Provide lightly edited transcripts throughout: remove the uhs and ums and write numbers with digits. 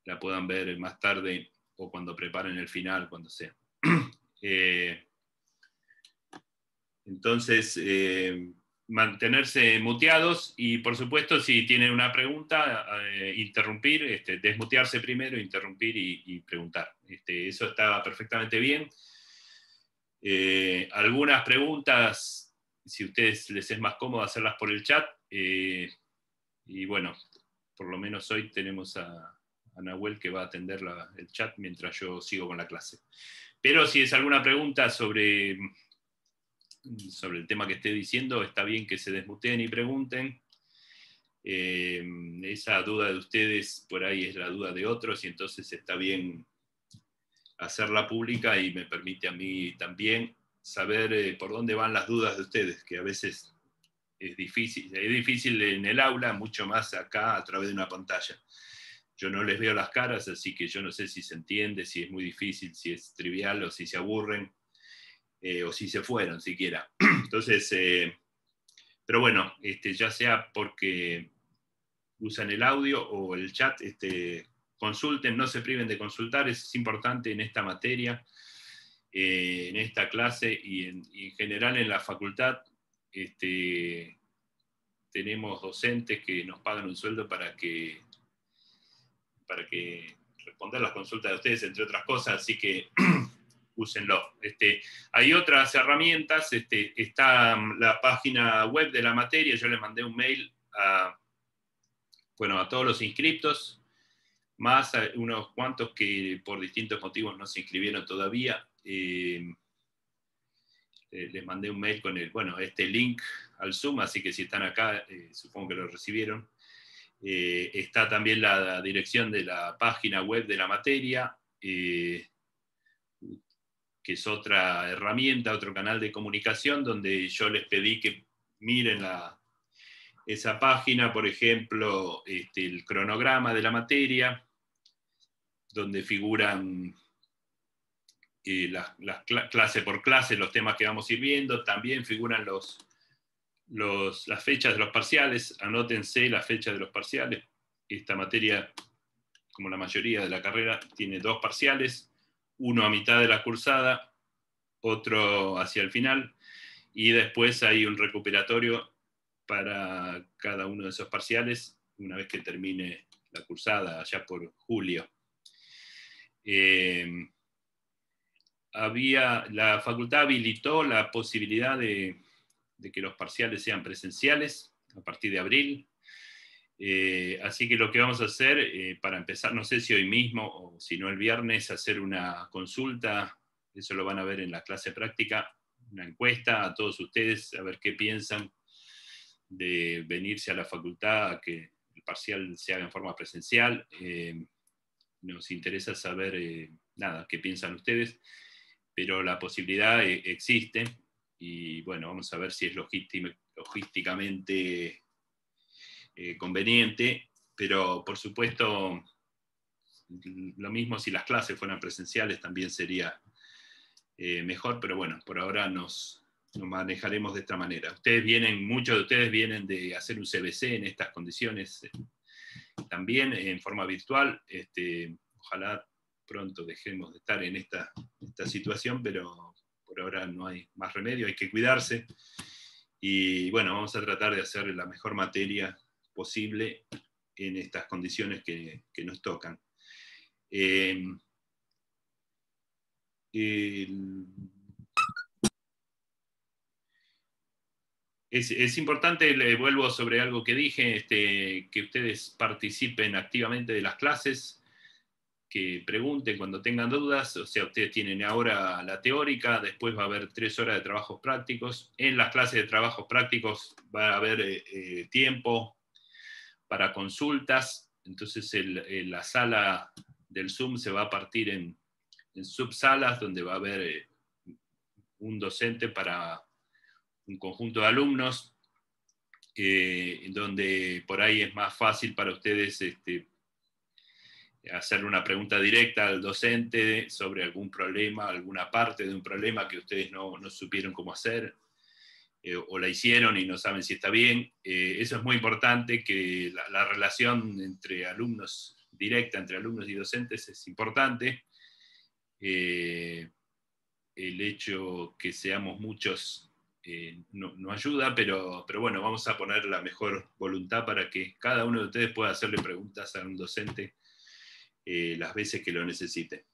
la puedan ver más tarde o cuando preparen el final, cuando sea. Entonces, mantenerse muteados y, por supuesto, si tienen una pregunta, interrumpir, desmutearse primero, interrumpir y preguntar. Eso está perfectamente bien. Algunas preguntas, si a ustedes les es más cómodo hacerlas por el chat, y bueno, por lo menos hoy tenemos a Nahuel que va a atender el chat mientras yo sigo con la clase. Pero si es alguna pregunta sobre el tema que esté diciendo, está bien que se desmuteen y pregunten. Esa duda de ustedes por ahí es la duda de otros y entonces está bien hacerla pública y me permite a mí también saber por dónde van las dudas de ustedes, que a veces es difícil en el aula, mucho más acá a través de una pantalla. Yo no les veo las caras, así que yo no sé si se entiende, si es muy difícil, si es trivial o si se aburren. O si se fueron siquiera. Entonces, pero bueno, ya sea porque usan el audio o el chat, consulten, no se priven de consultar, es importante en esta materia, en esta clase y en general en la facultad. Tenemos docentes que nos pagan un sueldo para que responder las consultas de ustedes, entre otras cosas, así que úsenlo. Hay otras herramientas, está la página web de la materia, yo les mandé un mail a todos los inscriptos, más a unos cuantos que por distintos motivos no se inscribieron todavía. Les mandé un mail con este link al Zoom, así que si están acá, supongo que lo recibieron. Está también la dirección de la página web de la materia, que es otra herramienta, otro canal de comunicación, donde yo les pedí que miren esa página, por ejemplo, el cronograma de la materia, donde figuran clase por clase, los temas que vamos a ir viendo, también figuran las fechas de los parciales, anótense las fechas de los parciales. Esta materia, como la mayoría de la carrera, tiene 2 parciales, uno a mitad de la cursada, otro hacia el final, y después hay un recuperatorio para cada uno de esos parciales una vez que termine la cursada, allá por julio. La facultad habilitó la posibilidad de que los parciales sean presenciales a partir de abril. Así que lo que vamos a hacer, para empezar, no sé si hoy mismo o si no el viernes, hacer una consulta, eso lo van a ver en la clase práctica, una encuesta a todos ustedes, a ver qué piensan de venirse a la facultad, a que el parcial se haga en forma presencial. Nos interesa saber, qué piensan ustedes, pero la posibilidad existe, y bueno, vamos a ver si es logísticamente conveniente, pero por supuesto, lo mismo si las clases fueran presenciales también sería mejor, pero bueno, por ahora nos manejaremos de esta manera. Muchos de ustedes vienen de hacer un CBC en estas condiciones también en forma virtual. Ojalá pronto dejemos de estar en esta situación, pero por ahora no hay más remedio, hay que cuidarse. Y bueno, vamos a tratar de hacer la mejor materia posible en estas condiciones que nos tocan. Es importante, le vuelvo sobre algo que dije, que ustedes participen activamente de las clases, que pregunten cuando tengan dudas. O sea, ustedes tienen ahora la teórica, después va a haber 3 horas de trabajos prácticos. En las clases de trabajos prácticos va a haber tiempo para consultas. Entonces la sala del Zoom se va a partir en subsalas, donde va a haber un docente para un conjunto de alumnos, donde por ahí es más fácil para ustedes hacerle una pregunta directa al docente sobre algún problema, alguna parte de un problema que ustedes no supieron cómo hacer, o la hicieron y no saben si está bien. Eso es muy importante, que la relación entre alumnos directa entre alumnos y docentes es importante. El hecho que seamos muchos no ayuda, pero bueno, vamos a poner la mejor voluntad para que cada uno de ustedes pueda hacerle preguntas a un docente las veces que lo necesite.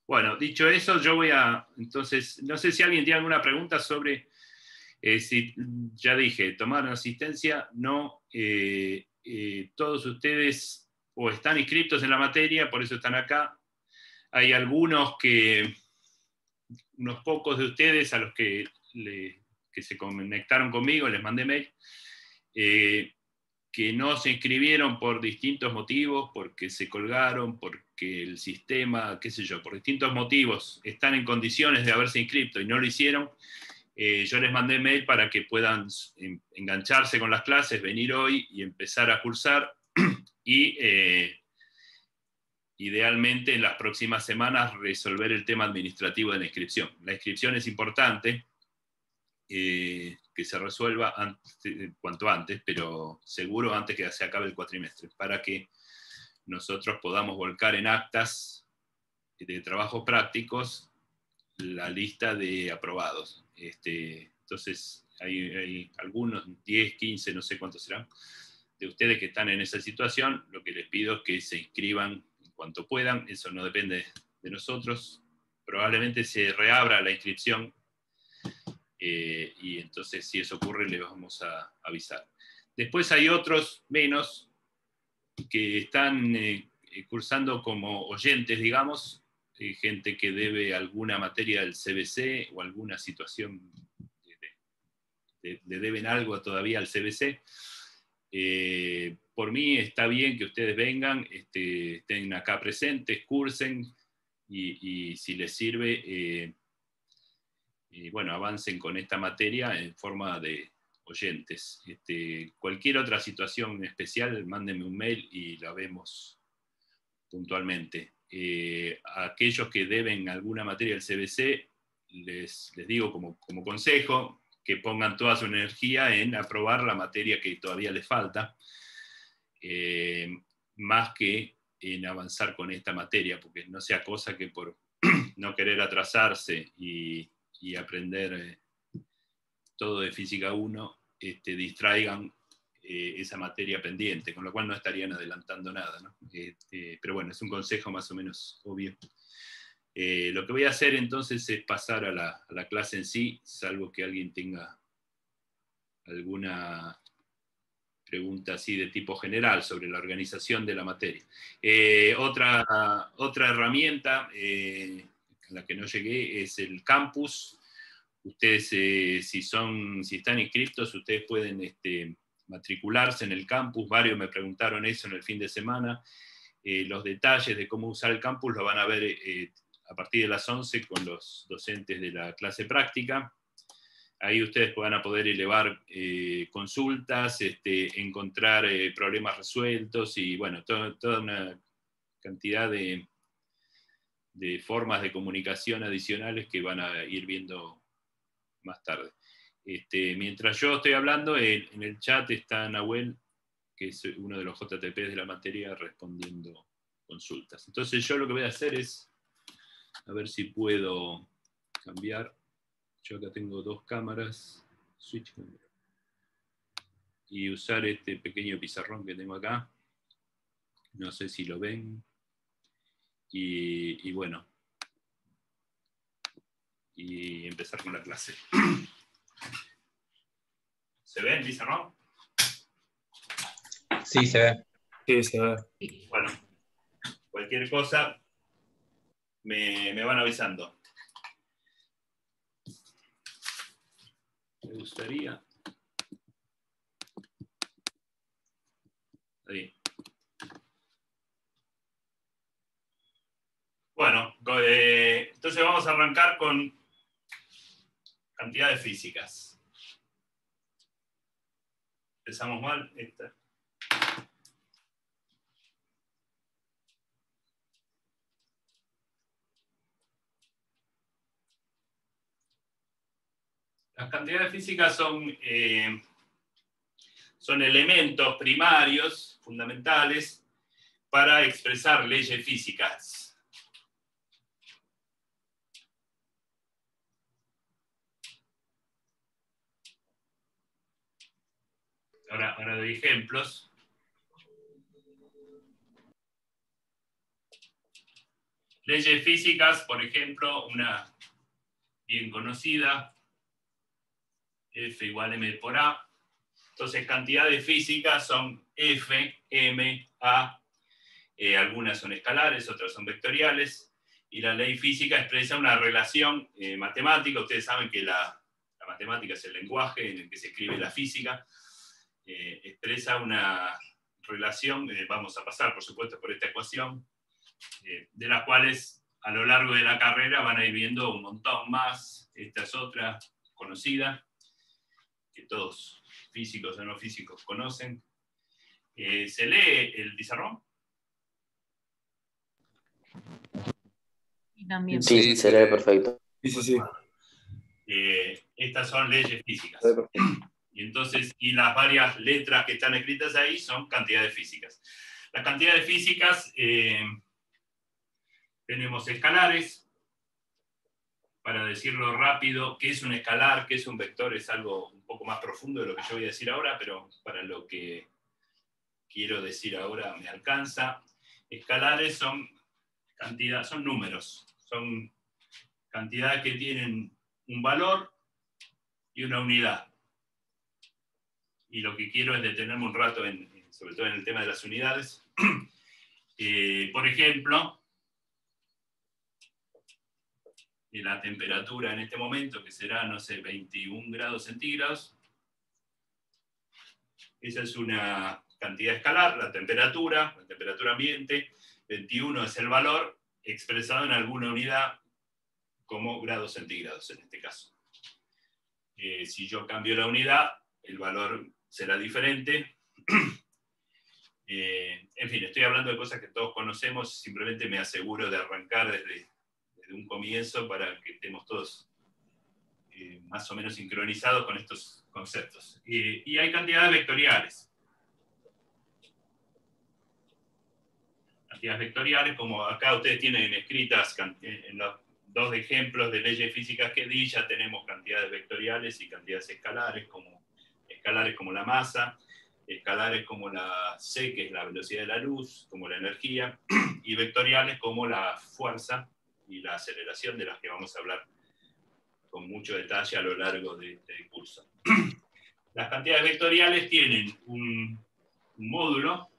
Bueno, dicho eso, yo voy a, entonces, no sé si alguien tiene alguna pregunta sobre, si, ya dije, tomaron asistencia, no, todos ustedes o están inscritos en la materia, por eso están acá. Hay algunos unos pocos de ustedes a los que se conectaron conmigo, les mandé mail, que no se inscribieron por distintos motivos, porque se colgaron, porque el sistema, qué sé yo, por distintos motivos están en condiciones de haberse inscrito y no lo hicieron. Yo les mandé mail para que puedan engancharse con las clases, venir hoy y empezar a cursar y idealmente en las próximas semanas resolver el tema administrativo de la inscripción. La inscripción es importante, que se resuelva cuanto antes, pero seguro antes que se acabe el cuatrimestre, para que nosotros podamos volcar en actas de trabajos prácticos la lista de aprobados. Entonces, hay algunos, 10, 15, no sé cuántos serán, de ustedes que están en esa situación. Lo que les pido es que se inscriban en cuanto puedan, eso no depende de nosotros. Probablemente se reabra la inscripción, y entonces si eso ocurre les vamos a avisar. Después hay otros menos que están cursando como oyentes, digamos, gente que debe alguna materia del CBC o alguna situación, le deben algo todavía al CBC. Por mí está bien que ustedes vengan, estén acá presentes, cursen, y si les sirve, bueno, avancen con esta materia en forma de oyentes. Cualquier otra situación especial, mándenme un mail y la vemos puntualmente. A aquellos que deben alguna materia del CBC, les digo como consejo que pongan toda su energía en aprobar la materia que todavía les falta, más que en avanzar con esta materia, porque no sea cosa que por no querer atrasarse y aprender todo de física 1, distraigan esa materia pendiente, con lo cual no estarían adelantando nada, ¿no? Pero bueno, es un consejo más o menos obvio. Lo que voy a hacer entonces es pasar a la clase en sí, salvo que alguien tenga alguna pregunta así de tipo general sobre la organización de la materia. Otra herramienta a la que no llegué es el campus. Ustedes, si están inscritos, ustedes pueden matricularse en el campus. Varios me preguntaron eso en el fin de semana. Los detalles de cómo usar el campus lo van a ver a partir de las 11 con los docentes de la clase práctica. Ahí ustedes van a poder elevar consultas, encontrar problemas resueltos y bueno, toda una cantidad de formas de comunicación adicionales que van a ir viendo más tarde. Mientras yo estoy hablando, en el chat está Nahuel, que es uno de los JTP de la materia, respondiendo consultas. Entonces yo lo que voy a hacer es, a ver si puedo cambiar. Yo acá tengo dos cámaras, switch camera, y usar este pequeño pizarrón que tengo acá. No sé si lo ven. Y bueno, y empezar con la clase. ¿Se ve el pizarrón? Sí, se ve. Sí, se ve. Bueno, cualquier cosa me van avisando. Me gustaría. Ahí. Bueno, entonces vamos a arrancar con cantidades físicas. Empezamos mal. Esta. Las cantidades físicas son elementos primarios, fundamentales, para expresar leyes físicas. Ahora doy ejemplos. Leyes físicas, por ejemplo, una bien conocida, F igual M por A. Entonces, cantidades físicas son F, M, A. Algunas son escalares, otras son vectoriales. Y la ley física expresa una relación matemática. Ustedes saben que la matemática es el lenguaje en el que se escribe la física. Expresa una relación, vamos a pasar, por supuesto, por esta ecuación, de las cuales a lo largo de la carrera van a ir viendo un montón más. Esta es otra conocida, que todos físicos o no físicos conocen. ¿Se lee el pizarrón? Y también. Sí, se lee perfecto. Sí. Estas son leyes físicas. Y entonces, y las varias letras que están escritas ahí son cantidades físicas. Las cantidades físicas, tenemos escalares. Para decirlo rápido, ¿qué es un escalar? ¿Qué es un vector? Es algo un poco más profundo de lo que yo voy a decir ahora, pero para lo que quiero decir ahora me alcanza. Escalares son son números, son cantidades que tienen un valor y una unidad. Y lo que quiero es detenerme un rato, sobre todo en el tema de las unidades. Por ejemplo, la temperatura en este momento, que será, no sé, 21 grados centígrados. Esa es una cantidad escalar, la temperatura ambiente. 21 es el valor expresado en alguna unidad, como grados centígrados en este caso. Si yo cambio la unidad, el valor será diferente. En fin, estoy hablando de cosas que todos conocemos, simplemente me aseguro de arrancar desde un comienzo para que estemos todos más o menos sincronizados con estos conceptos. Y hay cantidades vectoriales. Cantidades vectoriales, como acá ustedes tienen escritas en los dos ejemplos de leyes físicas que di, ya tenemos cantidades vectoriales y cantidades escalares como la masa, escalares como la c, que es la velocidad de la luz, como la energía, y vectoriales como la fuerza y la aceleración, de las que vamos a hablar con mucho detalle a lo largo de este curso. Las cantidades vectoriales tienen un módulo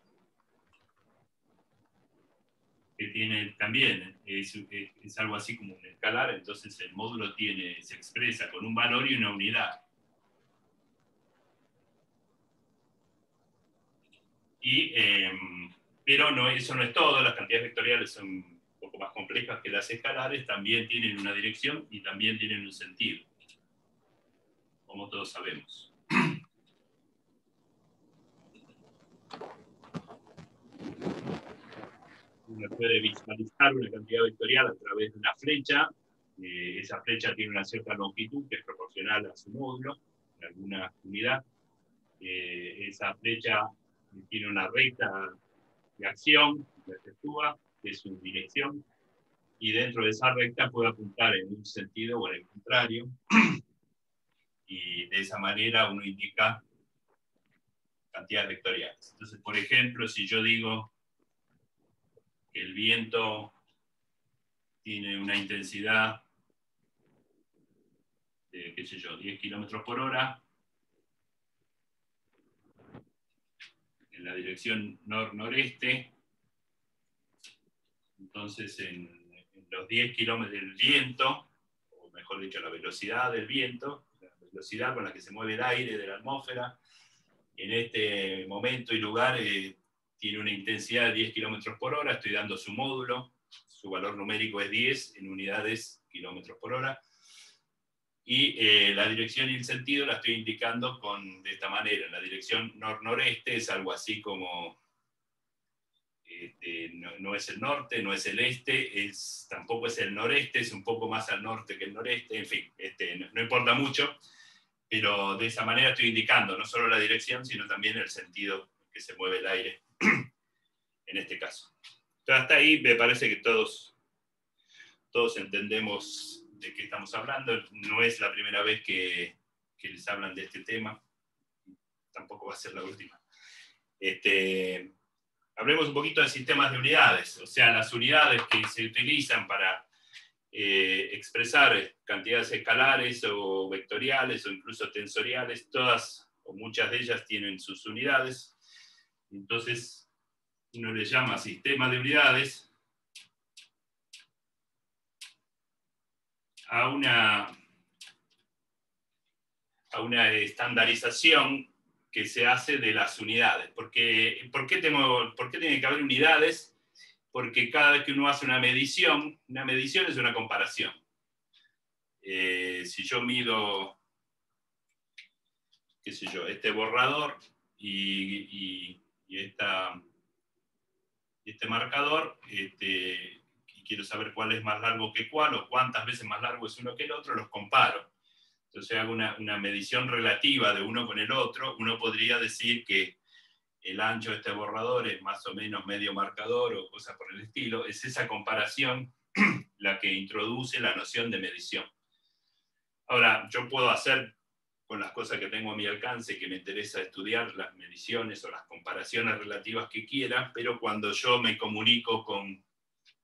que tiene también, es algo así como un escalar, entonces el módulo se expresa con un valor y una unidad. Pero no, eso no es todo, las cantidades vectoriales son un poco más complejas que las escalares, también tienen una dirección y también tienen un sentido, como todos sabemos. Uno puede visualizar una cantidad vectorial a través de una flecha. Esa flecha tiene una cierta longitud que es proporcional a su módulo, en alguna unidad. Esa flecha tiene una recta de acción, que efectúa, que es su dirección, y dentro de esa recta puede apuntar en un sentido o en el contrario, y de esa manera uno indica cantidades vectoriales. Entonces, por ejemplo, si yo digo que el viento tiene una intensidad de, qué sé yo, 10 kilómetros por hora, en la dirección nor-noreste, entonces en los 10 kilómetros del viento, o mejor dicho, la velocidad del viento, la velocidad con la que se mueve el aire de la atmósfera, en este momento y lugar tiene una intensidad de 10 kilómetros por hora, estoy dando su módulo, su valor numérico es 10 en unidades kilómetros por hora, y la dirección y el sentido la estoy indicando de esta manera. La dirección nor-noreste es algo así como, no es el norte, no es el este, tampoco es el noreste, es un poco más al norte que el noreste, en fin, no importa mucho, pero de esa manera estoy indicando no solo la dirección, sino también el sentido en que se mueve el aire. en este caso. Entonces, hasta ahí me parece que todos entendemos de qué estamos hablando. No es la primera vez que les hablan de este tema, tampoco va a ser la última. Hablemos un poquito de sistemas de unidades, o sea, las unidades que se utilizan para expresar cantidades escalares o vectoriales o incluso tensoriales, todas o muchas de ellas tienen sus unidades. Entonces, uno le llama sistema de unidades a una estandarización que se hace de las unidades. ¿Por qué tiene que haber unidades? Porque cada vez que uno hace una medición es una comparación. Si yo mido, qué sé yo, este borrador y este marcador, y quiero saber cuál es más largo que cuál, o cuántas veces más largo es uno que el otro, los comparo. Entonces hago una medición relativa de uno con el otro. Uno podría decir que el ancho de este borrador es más o menos medio marcador o cosas por el estilo. Es esa comparación la que introduce la noción de medición. Ahora, yo puedo hacer con las cosas que tengo a mi alcance, que me interesa estudiar, las mediciones o las comparaciones relativas que quiera, pero cuando yo me comunico con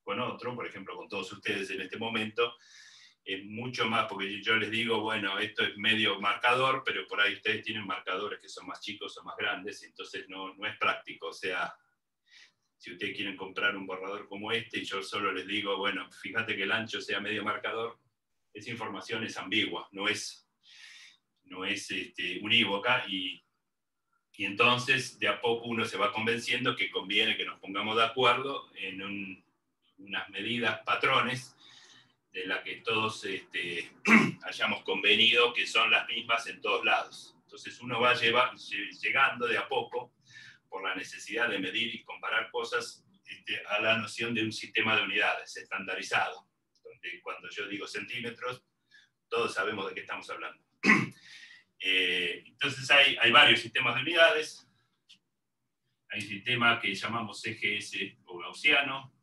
otro, por ejemplo, con todos ustedes en este momento, es mucho más, porque yo les digo, bueno, esto es medio marcador, pero por ahí ustedes tienen marcadores que son más chicos o más grandes, entonces no es práctico. O sea, si ustedes quieren comprar un borrador como este, y yo solo les digo, bueno, fíjate que el ancho sea medio marcador, esa información es ambigua, no es unívoca, y entonces de a poco uno se va convenciendo que conviene que nos pongamos de acuerdo en unas medidas, patrones, de la que todos hayamos convenido que son las mismas en todos lados. Entonces uno va llegando de a poco, por la necesidad de medir y comparar cosas, a la noción de un sistema de unidades estandarizado, donde cuando yo digo centímetros, todos sabemos de qué estamos hablando. Entonces hay varios sistemas de unidades. Hay un sistema que llamamos CGS o gaussiano.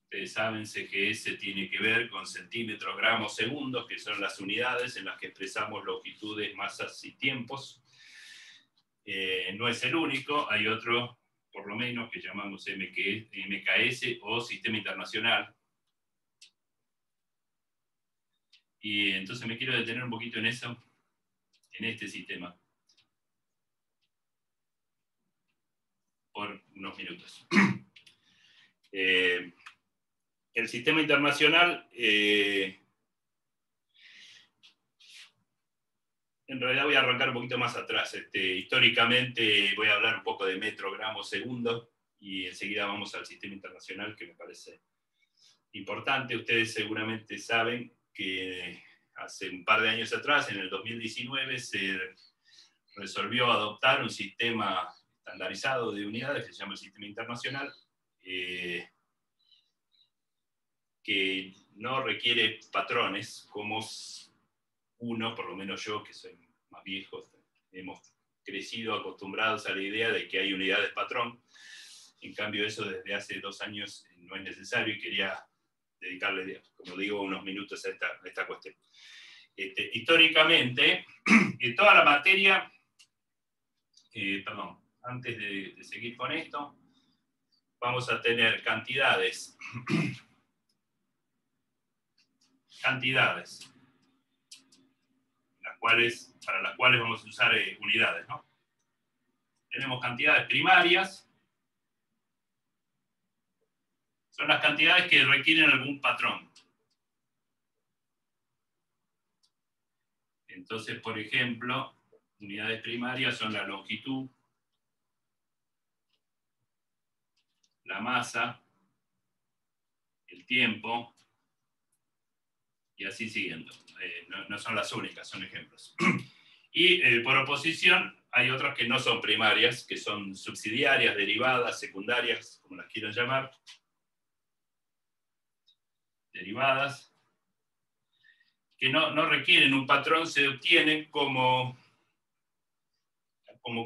Ustedes saben, CGS tiene que ver con centímetros, gramos, segundos, que son las unidades en las que expresamos longitudes, masas y tiempos. No es el único, hay otro, por lo menos, que llamamos MKS o Sistema Internacional. Y entonces me quiero detener un poquito en eso, en este sistema, por unos minutos. El sistema internacional, en realidad voy a arrancar un poquito más atrás. Históricamente voy a hablar un poco de metro, gramo, segundo, y enseguida vamos al sistema internacional, que me parece importante. Ustedes seguramente saben que hace un par de años atrás, en el 2019, se resolvió adoptar un sistema estandarizado de unidades que se llama el sistema internacional, que no requiere patrones, como uno, por lo menos yo, que soy más viejo, hemos crecido acostumbrados a la idea de que hay unidades patrón. En cambio, eso desde hace 2 años no es necesario, y quería dedicarle, como digo, unos minutos a esta cuestión. Históricamente, en toda la materia, antes de seguir con esto, vamos a tener cantidades, para las cuales vamos a usar unidades, ¿no? Tenemos cantidades primarias, son las cantidades que requieren algún patrón. Entonces, por ejemplo, unidades primarias son la longitud, la masa, el tiempo, y así siguiendo. No son las únicas, son ejemplos. Y por oposición, hay otras que no son primarias, que son subsidiarias, derivadas, secundarias, como las quieran llamar. Derivadas, que no requieren un patrón, se obtienen como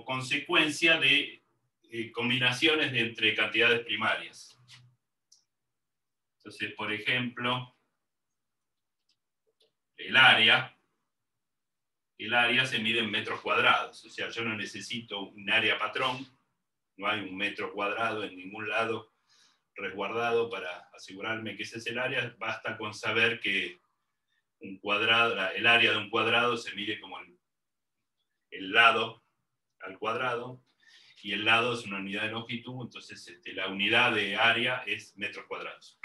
consecuencia de combinaciones entre cantidades primarias. Entonces, por ejemplo, el área se mide en metros cuadrados. O sea, yo no necesito un área patrón, no hay un metro cuadrado en ningún lado resguardado para asegurarme que ese es el área. Basta con saber que el área de un cuadrado se mide como el lado al cuadrado, y el lado es una unidad de longitud, entonces la unidad de área es metros cuadrados.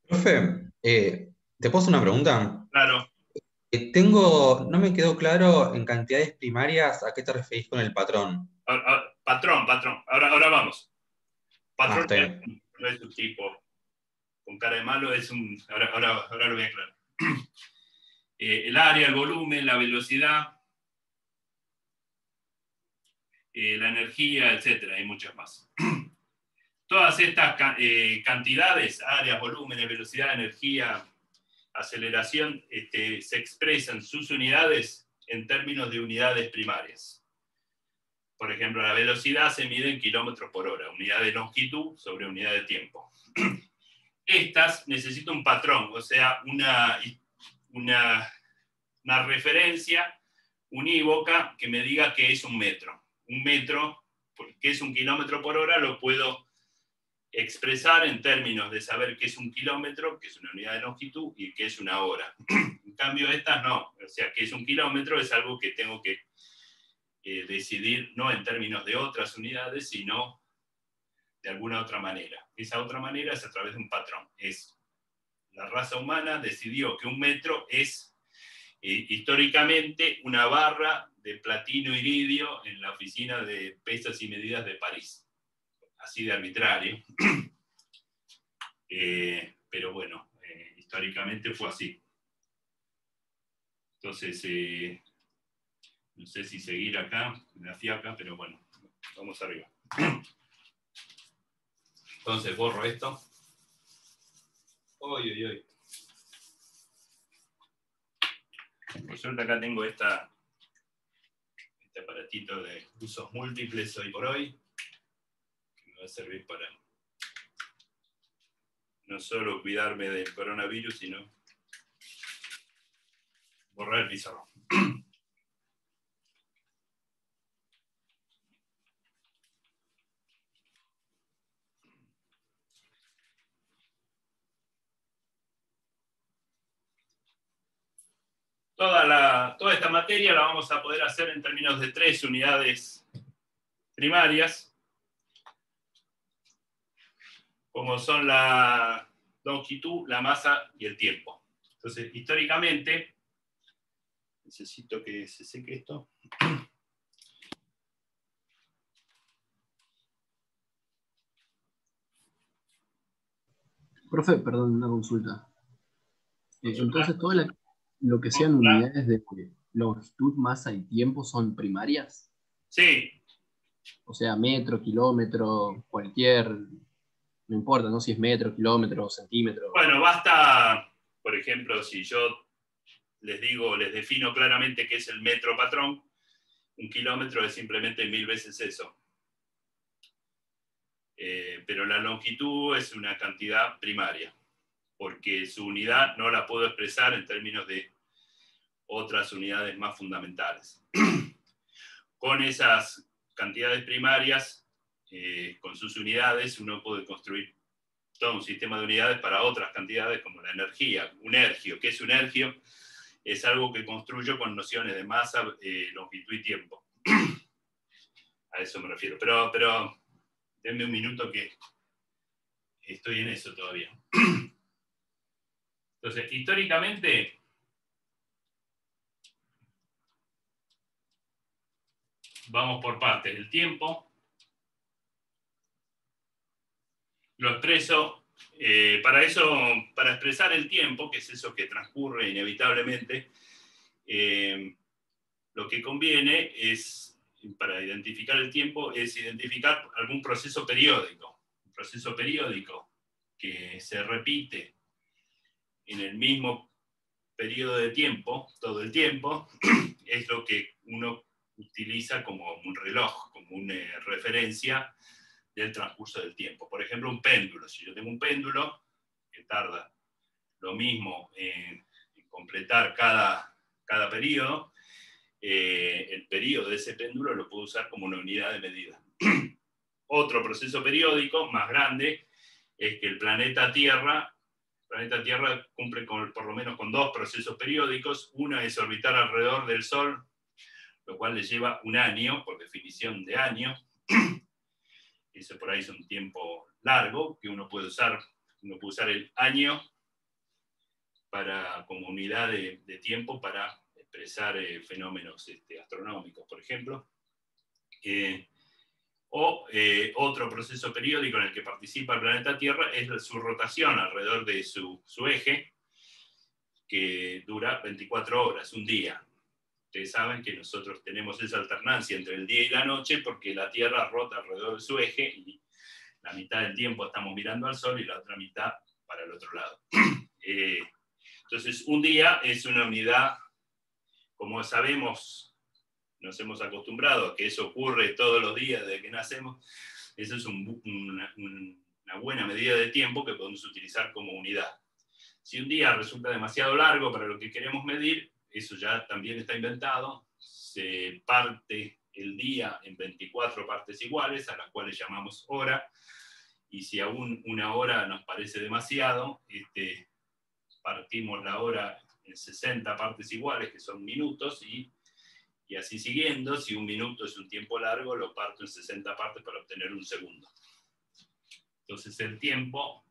Profe, ¿te puedo hacer una pregunta? Claro. No me quedó claro en cantidades primarias a qué te referís con el patrón. Patrón. Ahora vamos. Ah, Patrón está bien. no es un tipo con cara de malo, es un... Ahora lo voy a aclarar. El área, el volumen, la velocidad, la energía, etcétera, y muchas más. Todas estas cantidades, áreas, volúmenes, velocidad, energía, aceleración, se expresan sus unidades en términos de unidades primarias. Por ejemplo, la velocidad se mide en kilómetros por hora, unidad de longitud sobre unidad de tiempo. Estas necesitan un patrón, o sea, una referencia unívoca que me diga que es un metro. Un metro, que es un kilómetro por hora, lo puedo expresar en términos de saber qué es un kilómetro, que es una unidad de longitud, y qué es una hora. En cambio, estas no. O sea, qué es un kilómetro es algo que tengo que decidir no en términos de otras unidades, sino de alguna otra manera. Esa otra manera es a través de un patrón. La raza humana decidió que un metro es históricamente una barra de platino iridio en la oficina de pesas y medidas de París. Así de arbitrario. Pero bueno, históricamente fue así. Entonces, no sé si seguir acá, en la fiaca, pero bueno, vamos arriba. Entonces borro esto. Uy. Por suerte acá tengo este aparatito de usos múltiples hoy por hoy, que me va a servir para no solo cuidarme del coronavirus, sino borrar el pizarrón. Toda esta materia la vamos a poder hacer en términos de 3 unidades primarias, como son la longitud, la masa y el tiempo. Entonces, históricamente, necesito que se seque esto. Profe, perdón, una consulta. Entonces, lo que sean Hola. unidades de longitud, masa y tiempo son primarias. Sí. O sea, metro, kilómetro, cualquier, no importa, ¿no? Si es metro, kilómetro, centímetro. Bueno, basta, por ejemplo, si yo les defino claramente qué es el metro patrón, un kilómetro es simplemente 1000 veces eso. Pero la longitud es una cantidad primaria, porque su unidad no la puedo expresar en términos de otras unidades más fundamentales. Con esas cantidades primarias, con sus unidades, uno puede construir todo un sistema de unidades para otras cantidades, como la energía. Un ergio. ¿Qué es un ergio? Es algo que construyo con nociones de masa, longitud y tiempo. A eso me refiero. Pero denme un minuto que estoy en eso todavía. Entonces, históricamente, vamos por partes. El tiempo lo expreso, para expresar el tiempo, que es eso que transcurre inevitablemente, lo que conviene es, para identificar el tiempo, es identificar algún proceso periódico. Un proceso periódico que se repite en el mismo periodo de tiempo, todo el tiempo, es lo que uno utiliza como un reloj, como una referencia del transcurso del tiempo. Por ejemplo, un péndulo. Si yo tengo un péndulo que tarda lo mismo en completar cada periodo, el periodo de ese péndulo lo puedo usar como una unidad de medida. Otro proceso periódico más grande es que el planeta Tierra cumple por lo menos con 2 procesos periódicos. Uno es orbitar alrededor del Sol, lo cual le lleva un año, por definición de año. Eso por ahí es un tiempo largo que uno puede usar. Uno puede usar el año como unidad de tiempo para expresar fenómenos astronómicos, por ejemplo. Otro proceso periódico en el que participa el planeta Tierra es su rotación alrededor de su eje, que dura 24 horas, un día. Ustedes saben que nosotros tenemos esa alternancia entre el día y la noche porque la Tierra rota alrededor de su eje y la mitad del tiempo estamos mirando al Sol y la otra mitad para el otro lado. Entonces, un día es una unidad, como sabemos, nos hemos acostumbrado a que eso ocurre todos los días desde que nacemos. Eso es una buena medida de tiempo que podemos utilizar como unidad. Si un día resulta demasiado largo para lo que queremos medir, eso ya también está inventado. Se parte el día en 24 partes iguales, a las cuales llamamos hora, y si aún una hora nos parece demasiado, partimos la hora en 60 partes iguales, que son minutos, y así siguiendo. Si un minuto es un tiempo largo, lo parto en 60 partes para obtener un segundo. Entonces el tiempo,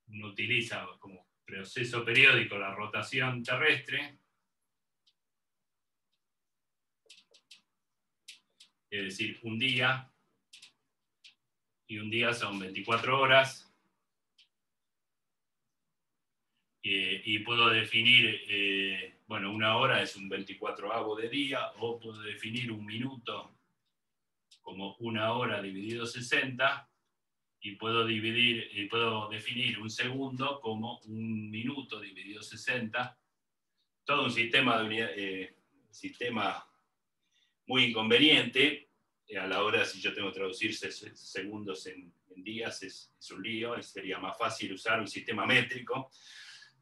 uno utiliza como proceso periódico la rotación terrestre, es decir, un día, y un día son 24 horas, y puedo definir, bueno, una hora es un 24avo de día, o puedo definir un minuto como una hora dividido 60, y puedo definir un segundo como un minuto dividido 60. Todo un sistema sistema muy inconveniente. A la hora, si yo tengo que traducir segundos en días, es un lío. Sería más fácil usar un sistema métrico,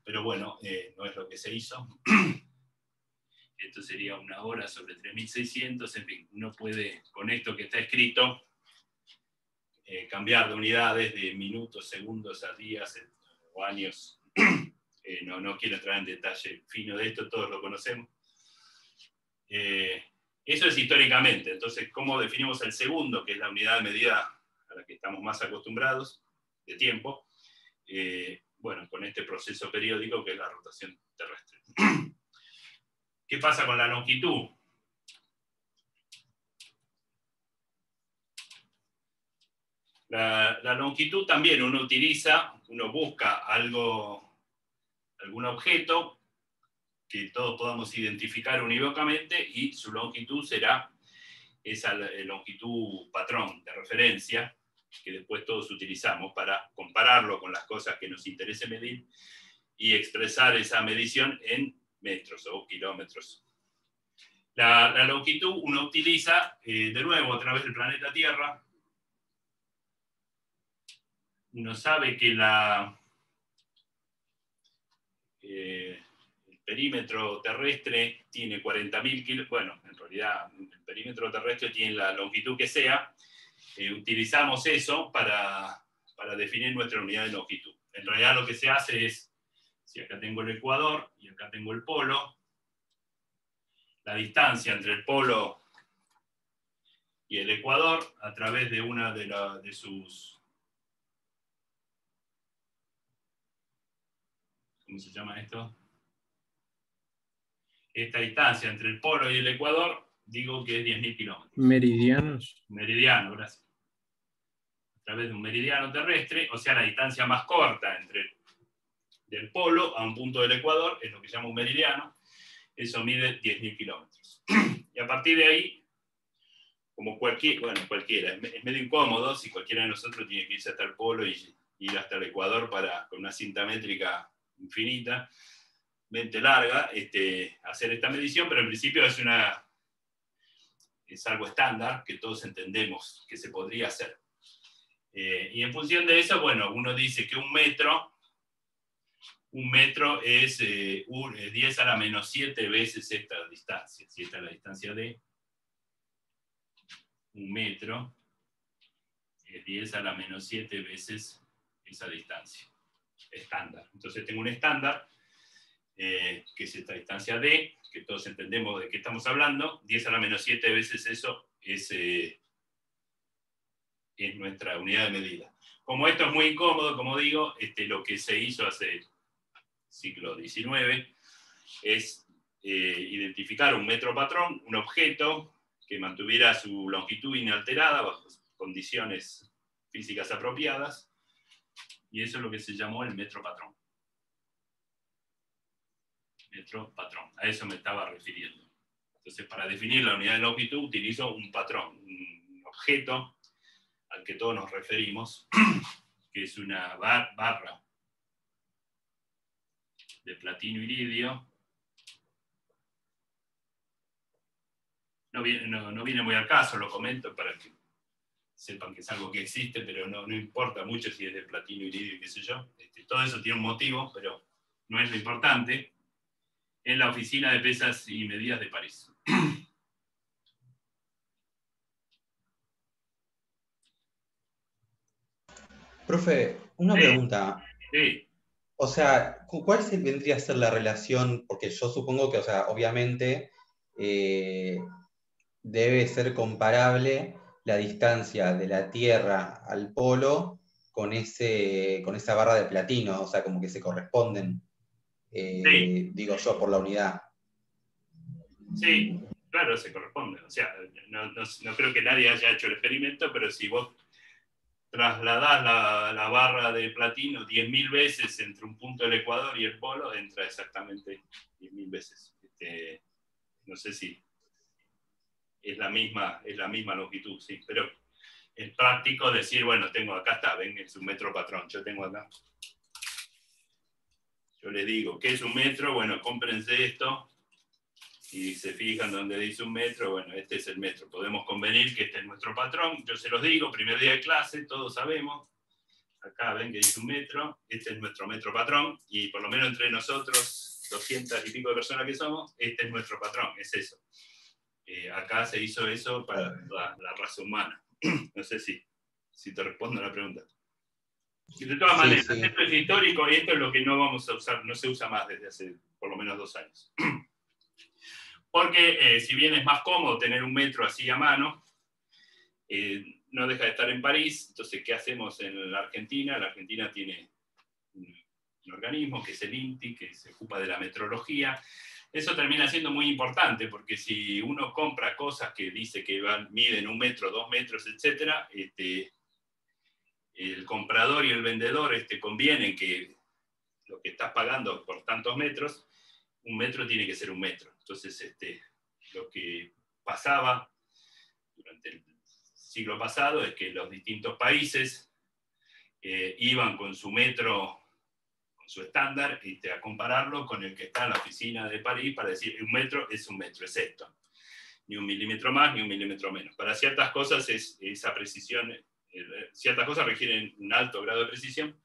pero bueno, no es lo que se hizo. Esto sería una hora sobre 3600. En fin, uno puede, con esto que está escrito, cambiar de unidades, de minutos, segundos a días o años. No quiero entrar en detalle fino de esto, todos lo conocemos. Eso es históricamente. Entonces, ¿cómo definimos el segundo, que es la unidad de medida a la que estamos más acostumbrados, de tiempo? Bueno, con este proceso periódico que es la rotación terrestre. ¿Qué pasa con la longitud? La longitud también uno busca algún objeto que todos podamos identificar unívocamente, y su longitud será esa longitud patrón de referencia que después todos utilizamos para compararlo con las cosas que nos interese medir y expresar esa medición en metros o kilómetros. La longitud uno utiliza, de nuevo, a través del planeta Tierra. Uno sabe que el perímetro terrestre tiene 40.000 kilómetros. Bueno, en realidad el perímetro terrestre tiene la longitud que sea. Utilizamos eso para definir nuestra unidad de longitud. En realidad lo que se hace es, si acá tengo el ecuador y acá tengo el polo, la distancia entre el polo y el ecuador a través de una de sus... ¿Cómo se llama esto? Esta distancia entre el polo y el ecuador, digo que es 10.000 kilómetros. Meridianos. Meridiano, gracias. A través de un meridiano terrestre, o sea, la distancia más corta del polo a un punto del ecuador es lo que se llama un meridiano. Eso mide 10.000 kilómetros. Y a partir de ahí, como cualquiera, es medio incómodo si cualquiera de nosotros tiene que irse hasta el polo y ir hasta el ecuador con una cinta métrica infinitamente larga, hacer esta medición, pero en principio es una es algo estándar que todos entendemos que se podría hacer. Y en función de eso, bueno, uno dice que un metro es 10 a la menos 7 veces esta distancia. Si esta es la distancia de un metro, es 10 a la menos 7 veces esa distancia. Estándar. Entonces tengo un estándar, que es esta distancia d, que todos entendemos de qué estamos hablando. 10 a la menos 7 veces eso es nuestra unidad de medida. Como esto es muy incómodo, como digo, lo que se hizo hace siglo XIX es identificar un metro patrón, un objeto que mantuviera su longitud inalterada bajo condiciones físicas apropiadas, y eso es lo que se llamó el metro patrón. Metro patrón, a eso me estaba refiriendo. Entonces, para definir la unidad de longitud utilizo un patrón, un objeto al que todos nos referimos, que es una barra de platino iridio. No viene muy al caso, lo comento para que sepan que es algo que existe, pero no importa mucho si es de platino, iridio y qué sé yo. Todo eso tiene un motivo, pero no es lo importante. En la Oficina de Pesas y Medidas de París. Profe, una pregunta. Sí. O sea, ¿cuál vendría a ser la relación? Porque yo supongo que, o sea, obviamente debe ser comparable la distancia de la Tierra al polo con esa barra de platino, o sea, como que se corresponden, Sí. digo yo, por la unidad. Sí, claro, se corresponde. O sea, no creo que nadie haya hecho el experimento, pero si vos trasladás la barra de platino 10.000 veces entre un punto del ecuador y el polo, entra exactamente 10.000 veces. No sé si es la misma longitud, sí, pero es práctico decir, bueno, acá está, ven, es un metro patrón, yo tengo acá. Yo les digo, ¿qué es un metro? Bueno, cómprense esto, y se fijan donde dice un metro, bueno, este es el metro. Podemos convenir que este es nuestro patrón. Yo se los digo, primer día de clase, todos sabemos. Acá ven que dice un metro, este es nuestro metro patrón, y por lo menos entre nosotros, 200 y pico de personas que somos, este es nuestro patrón, es eso. Acá se hizo eso para la raza humana. No sé si te respondo a la pregunta. Y de todas maneras, Sí. esto es histórico y esto es lo que no vamos a usar, no se usa más desde hace por lo menos 2 años. Porque si bien es más cómodo tener un metro así a mano, no deja de estar en París. Entonces, ¿qué hacemos en la Argentina? La Argentina tiene un organismo que es el INTI, que se ocupa de la metrología. Eso termina siendo muy importante, porque si uno compra cosas que dice que miden 1 metro, 2 metros, etc., el comprador y el vendedor convienen que lo que estás pagando por tantos metros, 1 metro tiene que ser 1 metro. Entonces, lo que pasaba durante el siglo pasado es que los distintos países iban con su metro, con su estándar, a compararlo con el que está en la oficina de París para decir 1 metro es 1 metro, es esto. Ni 1 milímetro más, ni 1 milímetro menos. Para ciertas cosas esa precisión, ciertas cosas requieren un alto grado de precisión,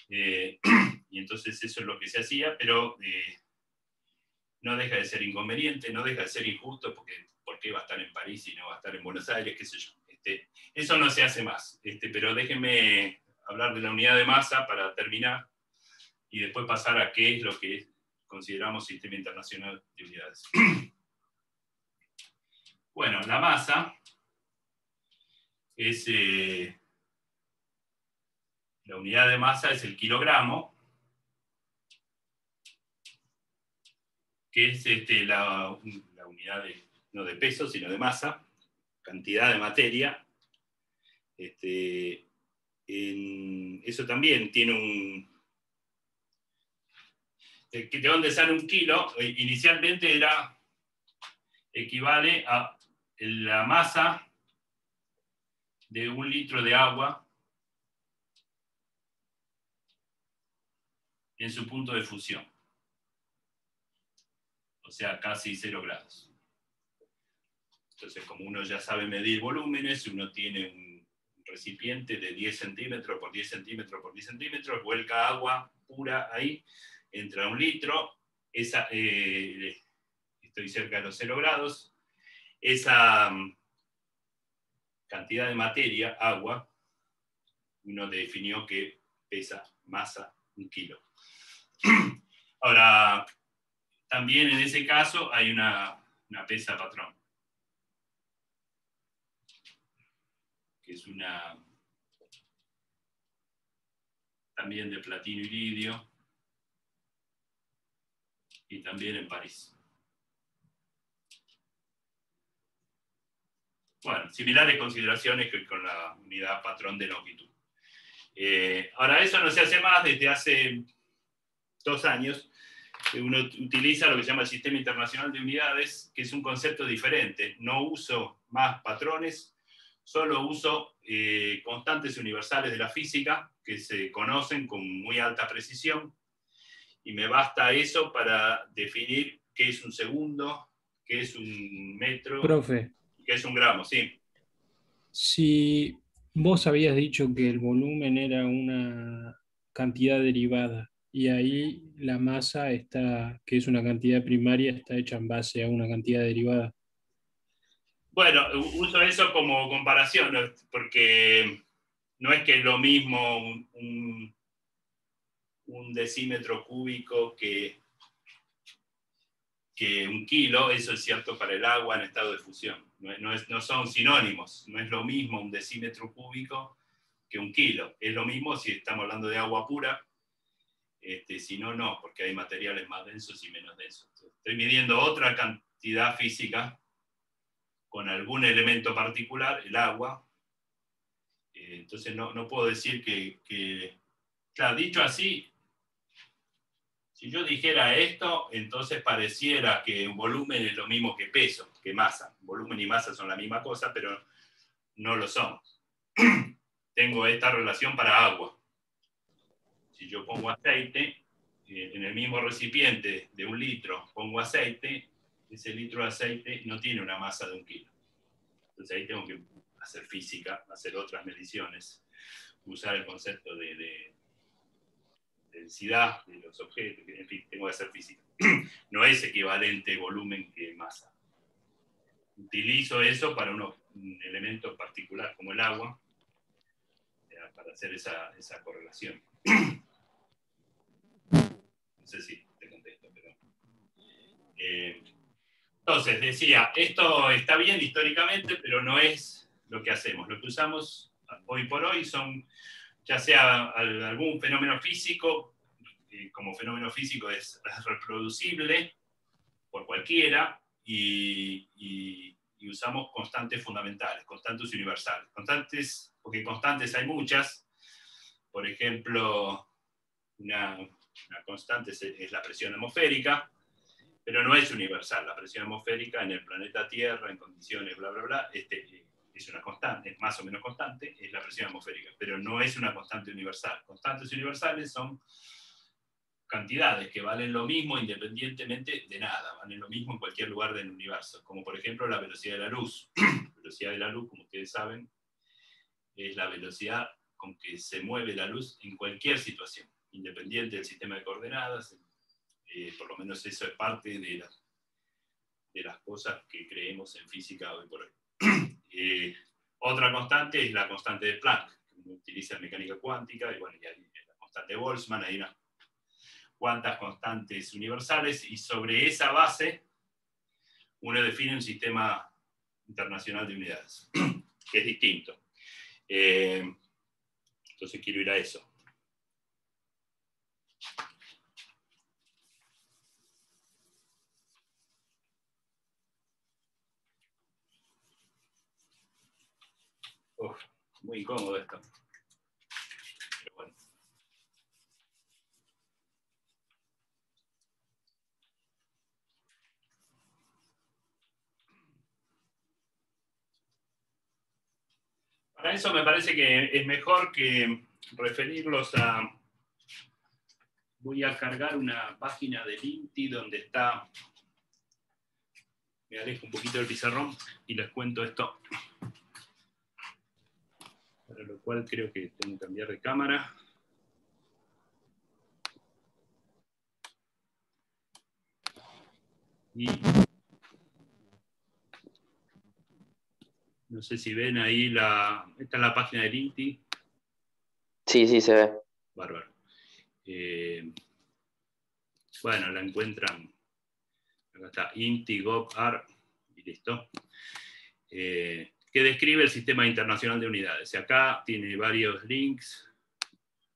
y entonces eso es lo que se hacía, pero no deja de ser inconveniente, no deja de ser injusto, porque ¿por qué va a estar en París y no va a estar en Buenos Aires? ¿Qué sé yo? Eso no se hace más, pero déjenme hablar de la unidad de masa para terminar y después pasar a qué es lo que consideramos Sistema Internacional de Unidades. Bueno, la masa es, la unidad de masa es el kilogramo, que es la unidad no de peso, sino de masa, cantidad de materia. Eso también tiene ¿de dónde sale 1 kilo? Inicialmente equivale a la masa de 1 litro de agua en su punto de fusión. O sea, casi 0 grados. Entonces, como uno ya sabe medir volúmenes, uno tiene un recipiente de 10 centímetros por 10 centímetros por 10 centímetros, vuelca agua pura ahí, entra 1 litro, estoy cerca de los 0 grados, esa cantidad de materia, agua, uno definió que pesa masa 1 kilo. Ahora, también en ese caso hay una pesa patrón, que es también de platino y iridio, y también en París. Bueno, similares consideraciones que con la unidad patrón de longitud. Ahora, eso no se hace más desde hace 2 años. Uno utiliza lo que se llama el Sistema Internacional de Unidades, que es un concepto diferente. No uso más patrones, solo uso constantes universales de la física, que se conocen con muy alta precisión, y me basta eso para definir qué es un segundo, qué es un metro, Profe, qué es un gramo, sí. si vos habías dicho que el volumen era una cantidad derivada y ahí la masa está, que es una cantidad primaria, está hecha en base a una cantidad derivada. Bueno, uso eso como comparación, ¿no? Porque no es que es lo mismo un decímetro cúbico que 1 kilo, eso es cierto para el agua en estado de fusión. No son sinónimos, no es lo mismo un decímetro cúbico que 1 kilo. Es lo mismo si estamos hablando de agua pura, si no, no, porque hay materiales más densos y menos densos. Estoy midiendo otra cantidad física con algún elemento particular, el agua. Entonces no puedo decir que... Claro, dicho así, si yo dijera esto, entonces pareciera que un volumen es lo mismo que peso, que masa. Volumen y masa son la misma cosa, pero no lo son. Tengo esta relación para agua. Si yo pongo aceite, en el mismo recipiente de 1 litro pongo aceite, ese litro de aceite no tiene una masa de 1 kilo. Entonces ahí tengo que hacer física, hacer otras mediciones, usar el concepto de densidad de los objetos, en fin, tengo que hacer física. No es equivalente volumen que masa. Utilizo eso para un elemento particular como el agua, para hacer esa correlación. No sé si te contesto, pero... entonces, decía, esto está bien históricamente, pero no es lo que hacemos. Lo que usamos hoy por hoy son, ya sea algún fenómeno físico, como fenómeno físico es reproducible por cualquiera, y usamos constantes fundamentales, constantes universales. Constantes, porque constantes hay muchas. Por ejemplo, una constante es la presión atmosférica, pero no es universal. La presión atmosférica en el planeta Tierra, en condiciones bla, bla, bla, es una constante, es más o menos constante, es la presión atmosférica, pero no es una constante universal. Constantes universales son cantidades que valen lo mismo independientemente de nada, valen lo mismo en cualquier lugar del universo, como por ejemplo la velocidad de la luz. La velocidad de la luz, como ustedes saben, es la velocidad con que se mueve la luz en cualquier situación, independiente del sistema de coordenadas. Por lo menos eso es parte de las cosas que creemos en física hoy por hoy. Otra constante es la constante de Planck, que uno utiliza en mecánica cuántica, y bueno, y hay la constante de Boltzmann, hay unas cuantas constantes universales, y sobre esa base uno define un sistema internacional de unidades, que es distinto. Entonces quiero ir a eso. Uf, muy incómodo esto. Pero bueno. Para eso me parece que es mejor que referirlos a... Voy a cargar una página de Linti donde está me alejo un poquito del pizarrón y les cuento esto. Para lo cual creo que tengo que cambiar de cámara. Y no sé si ven ahí esta es la página del INTI. Sí, sí, se ve. Bárbaro. Bueno, la encuentran. Acá está INTI.gov.ar y listo. Que describe el Sistema Internacional de Unidades. Y acá tiene varios links,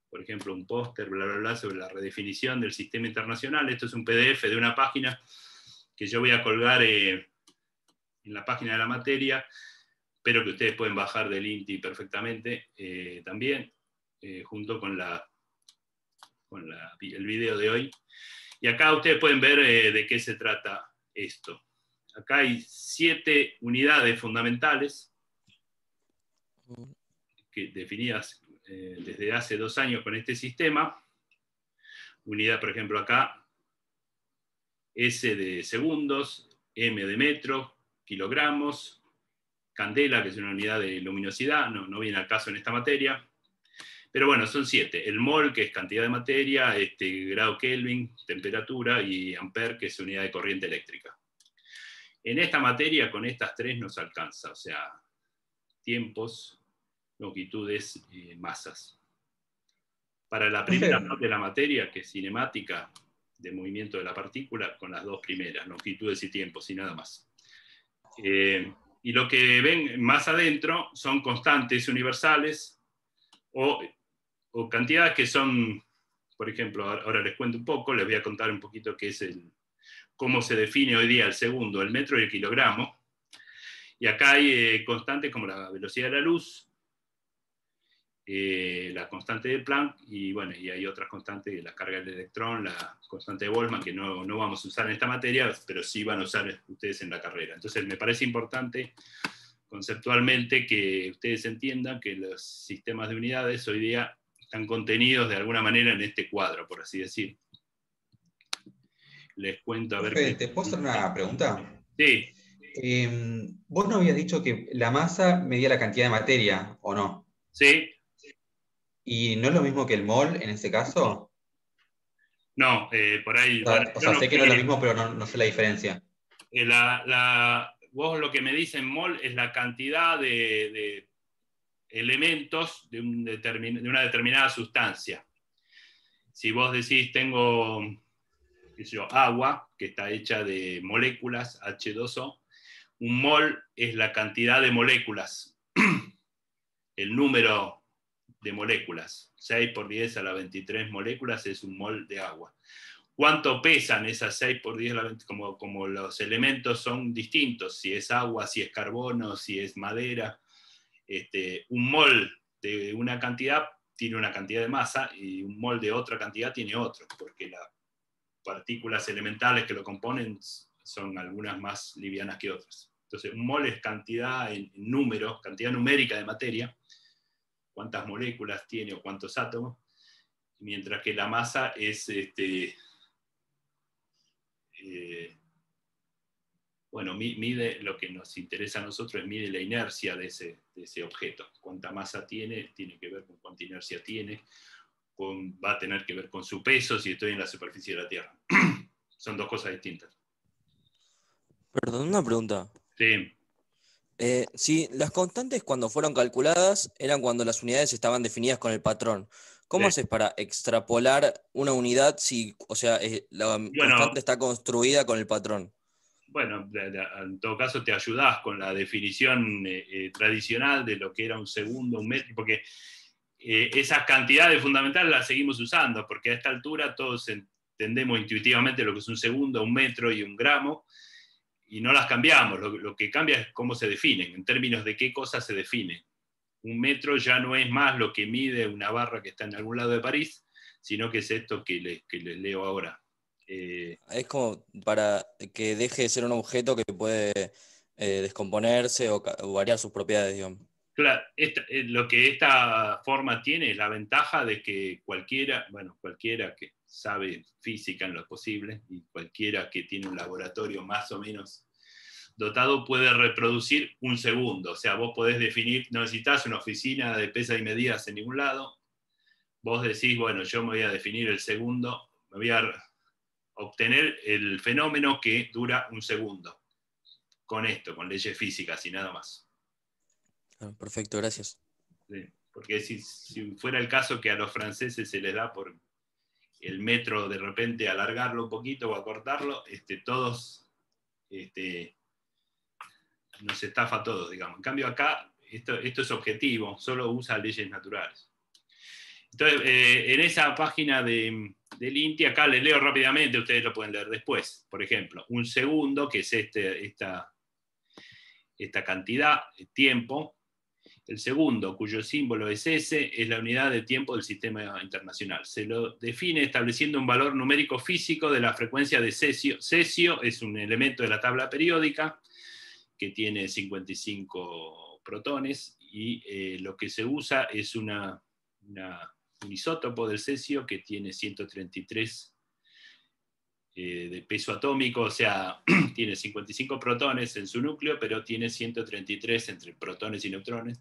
por ejemplo, un póster, bla, bla, bla, sobre la redefinición del sistema internacional. Esto es un PDF de una página que yo voy a colgar en la página de la materia, pero que ustedes pueden bajar del INTI perfectamente también, junto con el video de hoy. Y acá ustedes pueden ver de qué se trata esto. Acá hay 7 unidades fundamentales definidas desde hace 2 años con este sistema. Unidad, por ejemplo, acá, S de segundos, M de metro, kilogramos, candela, que es una unidad de luminosidad, no viene al caso en esta materia. Pero bueno, son 7. El mol, que es cantidad de materia, grado Kelvin, temperatura, y ampere, que es unidad de corriente eléctrica. En esta materia, con estas 3 nos alcanza, o sea, tiempos, longitudes, masas. Para la primera parte de la materia, que es cinemática, de movimiento de la partícula, con las 2 primeras, longitudes y tiempos, y nada más. Y lo que ven más adentro son constantes universales o cantidades que son, por ejemplo, ahora les cuento un poco, les voy a contar un poquito qué es cómo se define hoy día el segundo, el metro y el kilogramo. Y acá hay constantes como la velocidad de la luz, la constante de Planck, y bueno, y hay otras constantes, la carga del electrón, la constante de Boltzmann, que no vamos a usar en esta materia, pero sí van a usar ustedes en la carrera. Entonces me parece importante conceptualmente que ustedes entiendan que los sistemas de unidades hoy día están contenidos de alguna manera en este cuadro, por así decir. Les cuento a ver Profe, ¿te puedo hacer una pregunta? Sí. Vos no habías dicho que la masa medía la cantidad de materia, ¿o no? Sí. ¿Y no es lo mismo que el mol en ese caso? No, por ahí... O sea, sé que no es lo mismo, pero no sé la diferencia. Vos lo que me dicen mol es la cantidad de elementos de una determinada sustancia. Si vos decís, tengo, qué sé yo, agua, que está hecha de moléculas, H2O, un mol es la cantidad de moléculas, el número de moléculas. 6 por 10 a la 23 moléculas es un mol de agua. ¿Cuánto pesan esas 6 por 10 a la 20? Como los elementos son distintos, si es agua, si es carbono, si es madera. Un mol de una cantidad tiene una cantidad de masa y un mol de otra cantidad tiene otro, porque las partículas elementales que lo componen son algunas más livianas que otras. Entonces, un mol es cantidad en números, cantidad numérica de materia, cuántas moléculas tiene o cuántos átomos, mientras que la masa es bueno, mide, lo que nos interesa a nosotros es mide la inercia de ese objeto. Cuánta masa tiene que ver con cuánta inercia tiene, va a tener que ver con su peso si estoy en la superficie de la Tierra. Son 2 cosas distintas. Perdón, una pregunta. Sí. Sí, las constantes cuando fueron calculadas eran cuando las unidades estaban definidas con el patrón. ¿Cómo haces para extrapolar una unidad si, o sea, la constante está construida con el patrón? Bueno, en todo caso te ayudás con la definición tradicional de lo que era un segundo, un metro, porque esas cantidades fundamentales las seguimos usando, porque a esta altura todos entendemos intuitivamente lo que es un segundo, un metro y un gramo, y no las cambiamos. Lo que cambia es cómo se definen, en términos de qué cosa se define. Un metro ya no es más lo que mide una barra que está en algún lado de París, sino que es esto que les leo ahora. Es como para que deje de ser un objeto que puede descomponerse o variar sus propiedades, digamos. Claro, lo que esta forma tiene es la ventaja de que cualquiera que sabe física en lo posible y cualquiera que tiene un laboratorio más o menos dotado puede reproducir un segundo. O sea, vos podés definir, no necesitas una oficina de pesas y medidas en ningún lado. Vos decís, bueno, yo me voy a definir el segundo, me voy a obtener el fenómeno que dura un segundo. Con esto, con leyes físicas y nada más. Perfecto, gracias. Sí, porque si fuera el caso que a los franceses se les da por el metro de repente alargarlo un poquito o acortarlo, todos nos estafa a todos, digamos. En cambio acá esto es objetivo, solo usa leyes naturales. Entonces, en esa página del INTI, acá les leo rápidamente, ustedes lo pueden leer después. Por ejemplo, un segundo, que es esta cantidad de tiempo. El segundo, cuyo símbolo es S, es la unidad de tiempo del sistema internacional. Se lo define estableciendo un valor numérico físico de la frecuencia de cesio. Cesio es un elemento de la tabla periódica que tiene 55 protones y lo que se usa es un isótopo del cesio que tiene 133 de peso atómico, o sea, tiene 55 protones en su núcleo, pero tiene 133 entre protones y neutrones.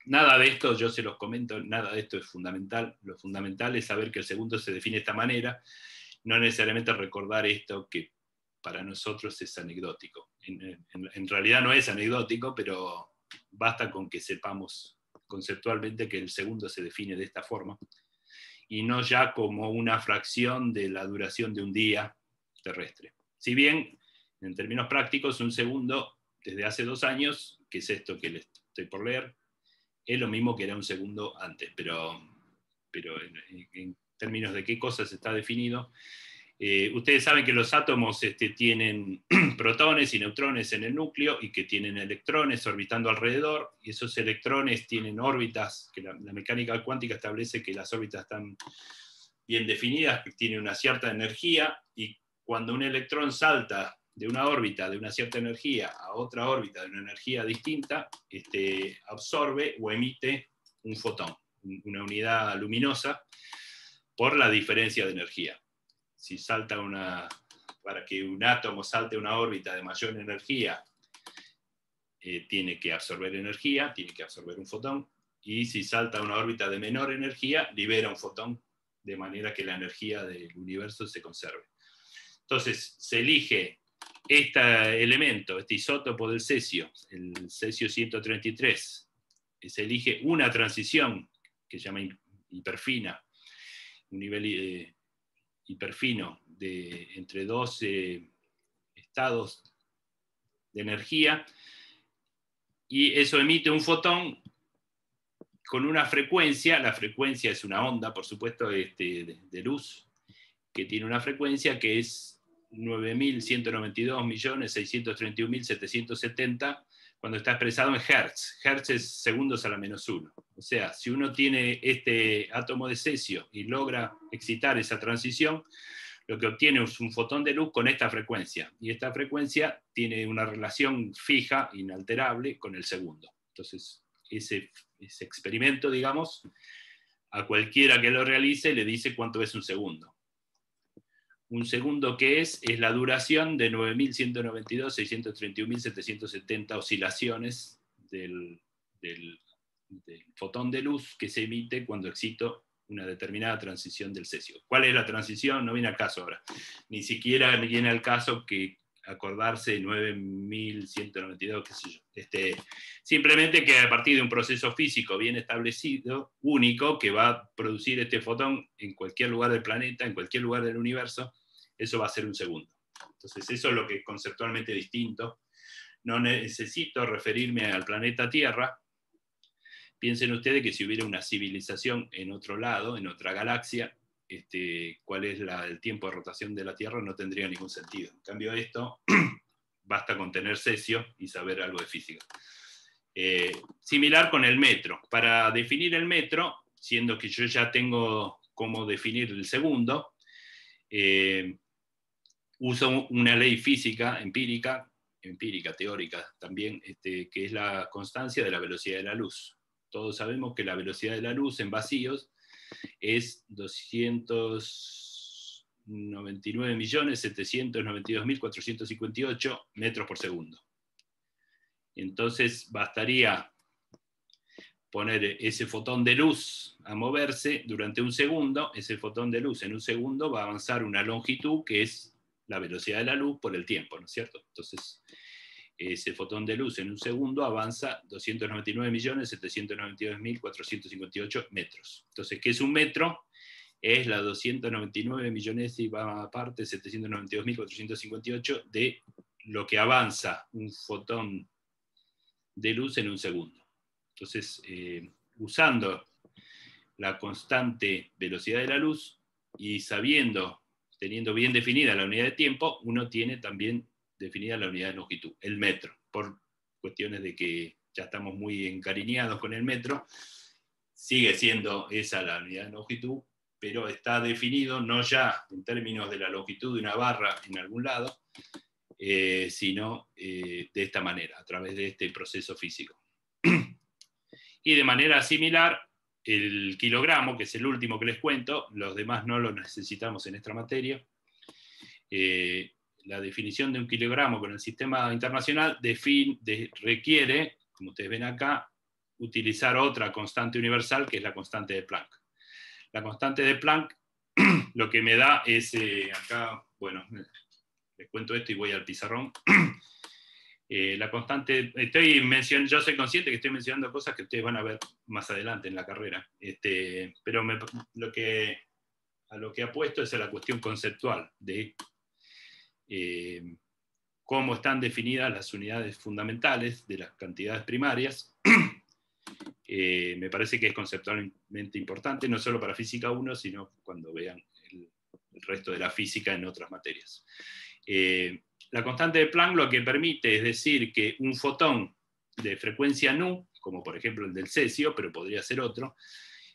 Nada de esto, yo se los comento, nada de esto es fundamental. Lo fundamental es saber que el segundo se define de esta manera, no necesariamente recordar esto que para nosotros es anecdótico. En realidad no es anecdótico, pero basta con que sepamos conceptualmente que el segundo se define de esta forma, y no ya como una fracción de la duración de un día terrestre. Si bien, en términos prácticos, un segundo, desde hace 2 años, que es esto que les estoy por leer, es lo mismo que era un segundo antes, pero en términos de qué cosas está definido, ustedes saben que los átomos tienen protones y neutrones en el núcleo y que tienen electrones orbitando alrededor, y esos electrones tienen órbitas, que la mecánica cuántica establece que las órbitas están bien definidas, que tienen una cierta energía, y cuando un electrón salta de una órbita de una cierta energía a otra órbita de una energía distinta, absorbe o emite un fotón, una unidad luminosa, por la diferencia de energía. Si para que un átomo salte a una órbita de mayor energía, tiene que absorber energía, tiene que absorber un fotón, y si salta a una órbita de menor energía, libera un fotón, de manera que la energía del universo se conserve. Entonces, se elige este elemento, este isótopo del cesio, el cesio 133, se elige una transición que se llama hiperfina, un nivel hiperfino entre 2 estados de energía, y eso emite un fotón con una frecuencia, la frecuencia es una onda, por supuesto, de luz, que tiene una frecuencia que es 9.192.631.770 cuando está expresado en hertz. Hertz es segundos a la -1. O sea, si uno tiene este átomo de cesio y logra excitar esa transición, lo que obtiene es un fotón de luz con esta frecuencia. Y esta frecuencia tiene una relación fija, inalterable, con el segundo. Entonces, ese experimento, digamos, a cualquiera que lo realice le dice cuánto es un segundo. Un segundo, ¿qué es? Es la duración de 9.192.631.770 oscilaciones del fotón de luz que se emite cuando excito una determinada transición del cesio. ¿Cuál es la transición? No viene al caso ahora. Ni siquiera viene al caso que acordarse 9.192, qué sé yo. Simplemente que a partir de un proceso físico bien establecido, único, que va a producir este fotón en cualquier lugar del planeta, en cualquier lugar del universo, eso va a ser un segundo. Entonces eso es lo que es conceptualmente distinto. No necesito referirme al planeta Tierra. Piensen ustedes que si hubiera una civilización en otro lado, en otra galaxia, cuál es el tiempo de rotación de la Tierra no tendría ningún sentido. En cambio esto, basta con tener cesio y saber algo de física. Similar con el metro. Para definir el metro, siendo que yo ya tengo cómo definir el segundo, uso una ley física empírica, teórica también, que es la constancia de la velocidad de la luz. Todos sabemos que la velocidad de la luz en vacíos es 200 299.792.458 metros por segundo. Entonces bastaría poner ese fotón de luz a moverse durante un segundo. Ese fotón de luz en un segundo va a avanzar una longitud que es la velocidad de la luz por el tiempo, ¿no es cierto? Entonces, ese fotón de luz en un segundo avanza 299.792.458 metros. Entonces, ¿qué es un metro? Es la 299.000.000ª parte, 792.458 de lo que avanza un fotón de luz en un segundo. Entonces, usando la constante velocidad de la luz y teniendo bien definida la unidad de tiempo, uno tiene también definida la unidad de longitud, el metro, por cuestiones de que ya estamos muy encariñados con el metro. Sigue siendo esa la unidad de longitud, pero está definido no ya en términos de la longitud de una barra en algún lado, sino de esta manera, a través de este proceso físico. Y de manera similar, el kilogramo, que es el último que les cuento, los demás no lo necesitamos en esta materia. La definición de un kilogramo con el sistema internacional requiere, como ustedes ven acá, utilizar otra constante universal, que es la constante de Planck. La constante de Planck lo que me da es, acá, bueno, les cuento esto y voy al pizarrón. La constante, yo soy consciente que estoy mencionando cosas que ustedes van a ver más adelante en la carrera, pero a lo que apuesto es a la cuestión conceptual de cómo están definidas las unidades fundamentales de las cantidades primarias. Me parece que es conceptualmente importante, no solo para Física 1, sino cuando vean el resto de la física en otras materias. La constante de Planck lo que permite es decir que un fotón de frecuencia nu, como por ejemplo el del cesio, pero podría ser otro,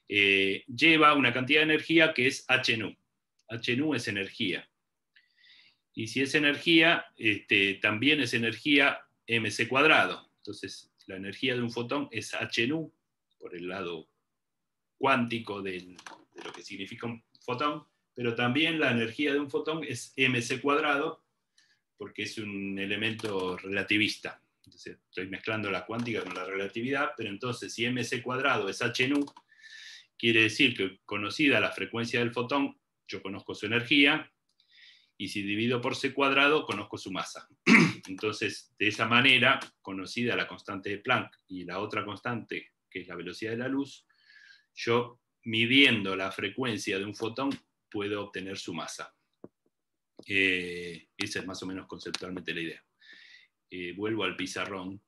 lleva una cantidad de energía que es h nu. H nu es energía. Y si es energía, también es energía mc cuadrado. Entonces, la energía de un fotón es h nu, por el lado cuántico de lo que significa un fotón, pero también la energía de un fotón es mc cuadrado, porque es un elemento relativista. Entonces, estoy mezclando la cuántica con la relatividad, pero entonces si mc cuadrado es h nu, quiere decir que conocida la frecuencia del fotón, yo conozco su energía, y si divido por c cuadrado, conozco su masa. Entonces, de esa manera, conocida la constante de Planck y la otra constante, que es la velocidad de la luz, yo, midiendo la frecuencia de un fotón, puedo obtener su masa. Esa es más o menos conceptualmente la idea. Vuelvo al pizarrón.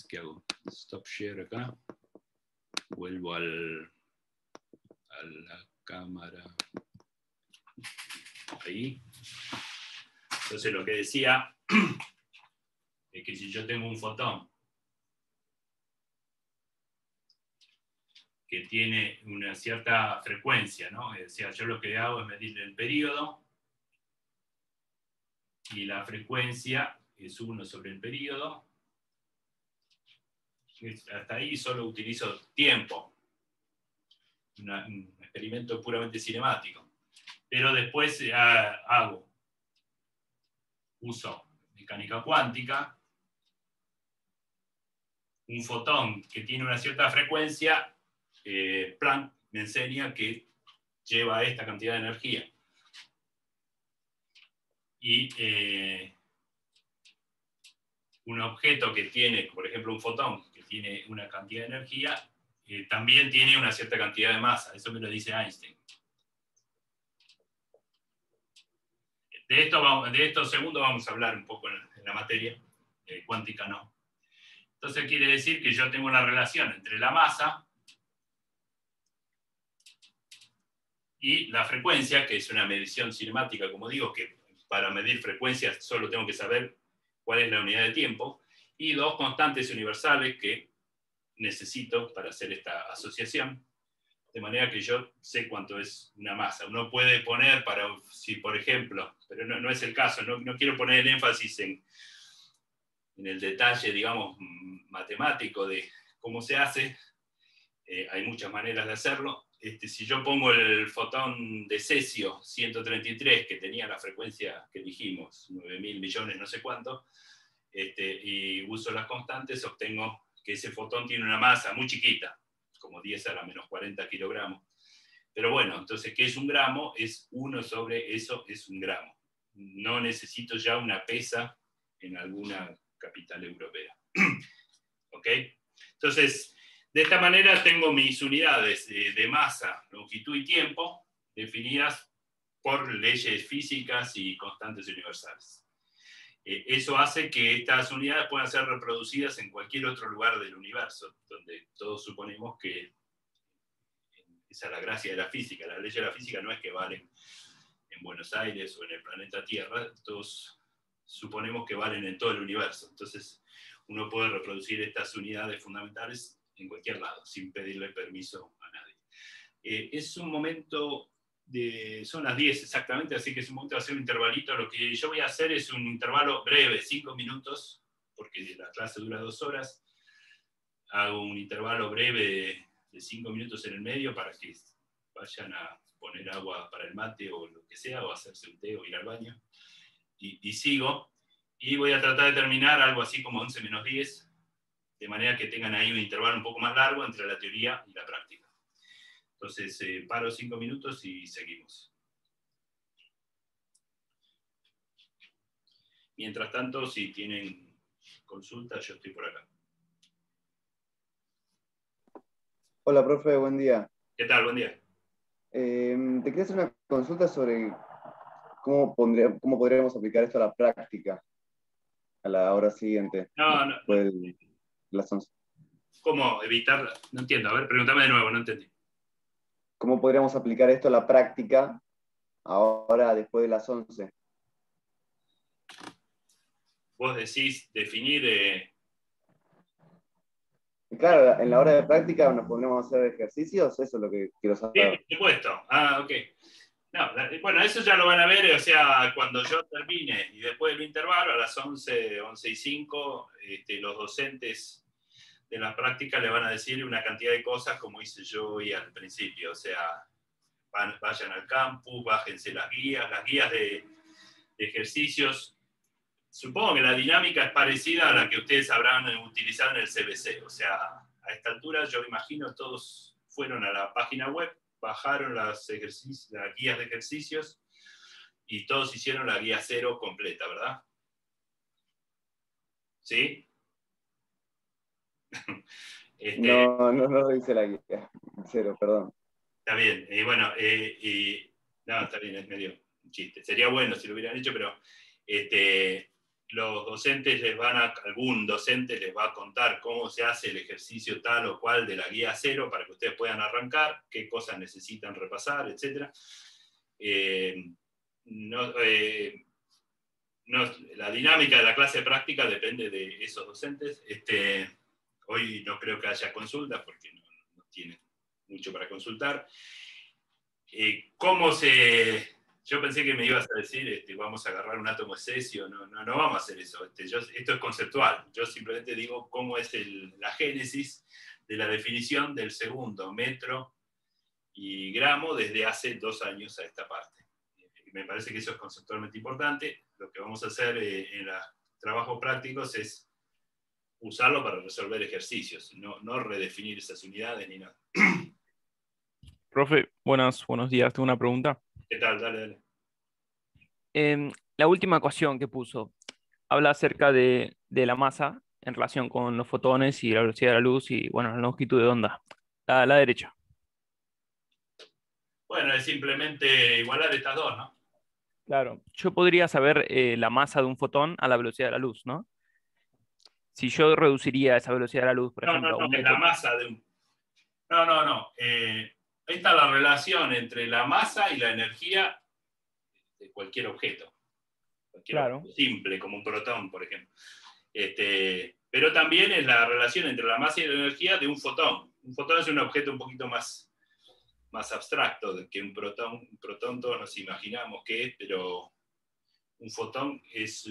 ¿Qué hago? Stop share acá. Vuelvo a la cámara. Ahí. Entonces lo que decía es que si yo tengo un fotón que tiene una cierta frecuencia, ¿no? Es decir, yo lo que hago es medir el periodo y la frecuencia es 1 sobre el periodo. Hasta ahí solo utilizo tiempo. Un experimento puramente cinemático. Pero después uso mecánica cuántica. Un fotón que tiene una cierta frecuencia, Planck me enseña que lleva esta cantidad de energía. Y un objeto que tiene, por ejemplo, un fotón que tiene una cantidad de energía, también tiene una cierta cantidad de masa. Eso me lo dice Einstein. De esto segundo vamos a hablar un poco en la materia, cuántica no. Entonces quiere decir que yo tengo una relación entre la masa y la frecuencia, que es una medición cinemática, como digo, que para medir frecuencias solo tengo que saber cuál es la unidad de tiempo, y dos constantes universales que necesito para hacer esta asociación, de manera que yo sé cuánto es una masa. Uno puede poner, si por ejemplo, pero no es el caso, no quiero poner el énfasis en el detalle, digamos, matemático de cómo se hace, Hay muchas maneras de hacerlo. Si yo pongo el fotón de cesio 133, que tenía la frecuencia que dijimos, 9.000 millones, no sé cuánto, y uso las constantes, obtengo que ese fotón tiene una masa muy chiquita, como 10 a la menos 40 kilogramos. Pero bueno, entonces, ¿qué es un gramo? Es 1 sobre eso, es un gramo. No necesito ya una pesa en alguna capital europea. ¿Ok? Entonces, de esta manera tengo mis unidades de masa, longitud y tiempo definidas por leyes físicas y constantes universales. Eso hace que estas unidades puedan ser reproducidas en cualquier otro lugar del universo, donde todos suponemos que esa es la gracia de la física. La ley de la física no es que valen en Buenos Aires o en el planeta Tierra, todos suponemos que valen en todo el universo. Entonces, uno puede reproducir estas unidades fundamentales en cualquier lado, sin pedirle permiso a nadie. Es un momento son las 10 exactamente, así que es un momento de hacer un intervalito. Lo que yo voy a hacer es un intervalo breve, 5 minutos, porque la clase dura 2 horas. Hago un intervalo breve de 5 minutos en el medio para que vayan a poner agua para el mate o lo que sea, o hacerse un té o ir al baño. Y sigo. Y voy a tratar de terminar algo así como 11 menos 10, de manera que tengan ahí un intervalo un poco más largo entre la teoría y la práctica. Entonces, paro 5 minutos y seguimos. Mientras tanto, si tienen consultas, yo estoy por acá. Hola, profe, buen día. ¿Qué tal? Buen día. Te quería hacer una consulta sobre cómo podríamos aplicar esto a la práctica, a la hora siguiente. No. Las 11. ¿Cómo evitar? No entiendo. A ver, pregúntame de nuevo, no entendí. ¿Cómo podríamos aplicar esto a la práctica ahora después de las 11? Vos decís definir... Claro, en la hora de práctica nos podríamos hacer ejercicios, eso es lo que quiero saber. Por supuesto. Ok. No, bueno, eso ya lo van a ver, o sea, cuando yo termine y después del intervalo, a las 11:05, los docentes de la práctica le van a decir una cantidad de cosas como hice yo hoy al principio, o sea, vayan al campus, bájense las guías de ejercicios. Supongo que la dinámica es parecida a la que ustedes habrán utilizado en el CBC, o sea, a esta altura yo imagino todos fueron a la página web, bajaron las guías de ejercicios y todos hicieron la guía 0 completa, ¿verdad? ¿Sí? No dice la guía 0, perdón. Está bien, bueno, no, está bien, es medio un chiste. Sería bueno si lo hubieran hecho, pero los docentes algún docente les va a contar cómo se hace el ejercicio tal o cual de la guía 0 para que ustedes puedan arrancar, qué cosas necesitan repasar, etc. La dinámica de la clase práctica depende de esos docentes. Hoy no creo que haya consultas porque no tienen mucho para consultar. Yo pensé que me ibas a decir, vamos a agarrar un átomo de cesio. No vamos a hacer eso. Esto es conceptual. Yo simplemente digo cómo es la génesis de la definición del segundo, metro y gramo, desde hace 2 años a esta parte. Me parece que eso es conceptualmente importante. Lo que vamos a hacer en los trabajos prácticos es usarlo para resolver ejercicios, no redefinir esas unidades ni nada. Profe, buenos días. Tengo una pregunta. ¿Qué tal? Dale. La última ecuación que puso habla acerca de la masa en relación con los fotones y la velocidad de la luz y, bueno, la longitud de onda. La derecha. Bueno, es simplemente igualar estas dos, ¿no? Claro. Yo podría saber la masa de un fotón a la velocidad de la luz, ¿no? Si yo reduciría esa velocidad de la luz, por ejemplo, a un es metro. la masa de un... No. Esta es la relación entre la masa y la energía de cualquier objeto. Objeto simple, como un protón, por ejemplo. Pero también es la relación entre la masa y la energía de un fotón. Un fotón es un objeto un poquito más abstracto que un protón. Un protón todos nos imaginamos qué es, pero un fotón es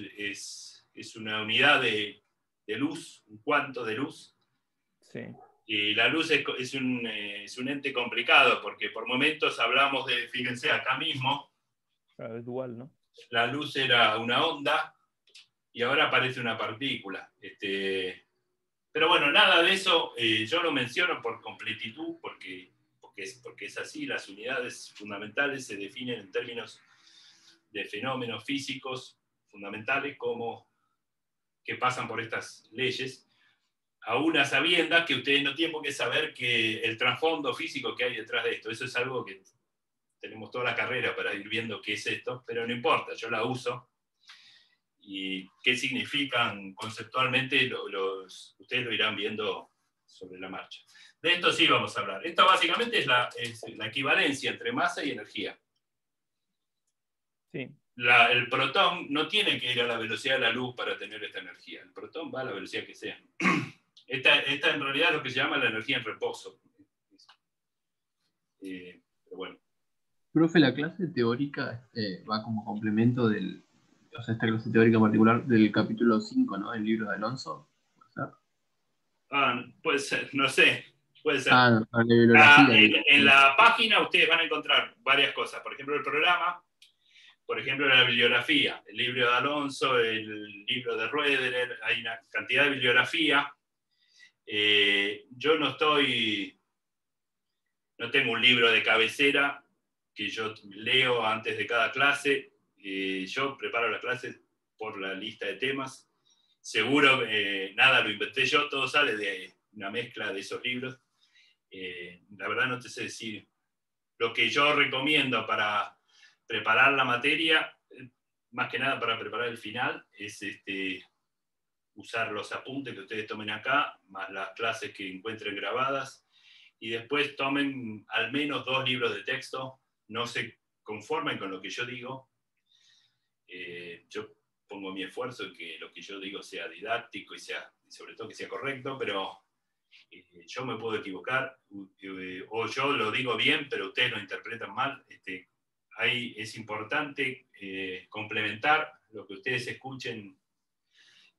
una unidad de luz, un cuanto de luz, sí, Y la luz es un ente complicado, porque por momentos hablamos de, fíjense, acá mismo, Es dual, ¿no? la luz era una onda y ahora aparece una partícula. Pero bueno, nada de eso, yo lo menciono por completitud, porque es así, las unidades fundamentales se definen en términos de fenómenos físicos fundamentales que pasan por estas leyes, a una sabienda que ustedes no tienen por qué saber que el trasfondo físico que hay detrás de esto. Eso es algo que tenemos toda la carrera para ir viendo qué es esto, pero no importa, yo la uso. Y qué significan conceptualmente, ustedes lo irán viendo sobre la marcha. De esto sí vamos a hablar. Esto básicamente es la equivalencia entre masa y energía. Sí. El protón no tiene que ir a la velocidad de la luz para tener esta energía. El protón va a la velocidad que sea. Esta en realidad es lo que se llama la energía en reposo. Pero bueno. Profe, la clase teórica va como complemento o sea, esta clase teórica en particular del capítulo 5, ¿no? Del libro de Alonso. ¿Puede ser? Puede ser, no sé. Puede ser. No, la bibliografía. En la página ustedes van a encontrar varias cosas. Por ejemplo, el programa, por ejemplo, la bibliografía, el libro de Alonso, el libro de Roederer, hay una cantidad de bibliografía. Yo no tengo un libro de cabecera que yo leo antes de cada clase. Yo preparo la clase por la lista de temas. Seguro nada lo inventé yo, todo sale de una mezcla de esos libros. La verdad no te sé decir. Lo que yo recomiendo para preparar la materia, más que nada para preparar el final, es usar los apuntes que ustedes tomen acá, más las clases que encuentren grabadas, y después tomen al menos 2 libros de texto, no se conformen con lo que yo digo. Yo pongo mi esfuerzo en que lo que yo digo sea didáctico y sobre todo que sea correcto, pero yo me puedo equivocar, o yo lo digo bien, pero ustedes lo interpretan mal. Ahí es importante complementar lo que ustedes escuchen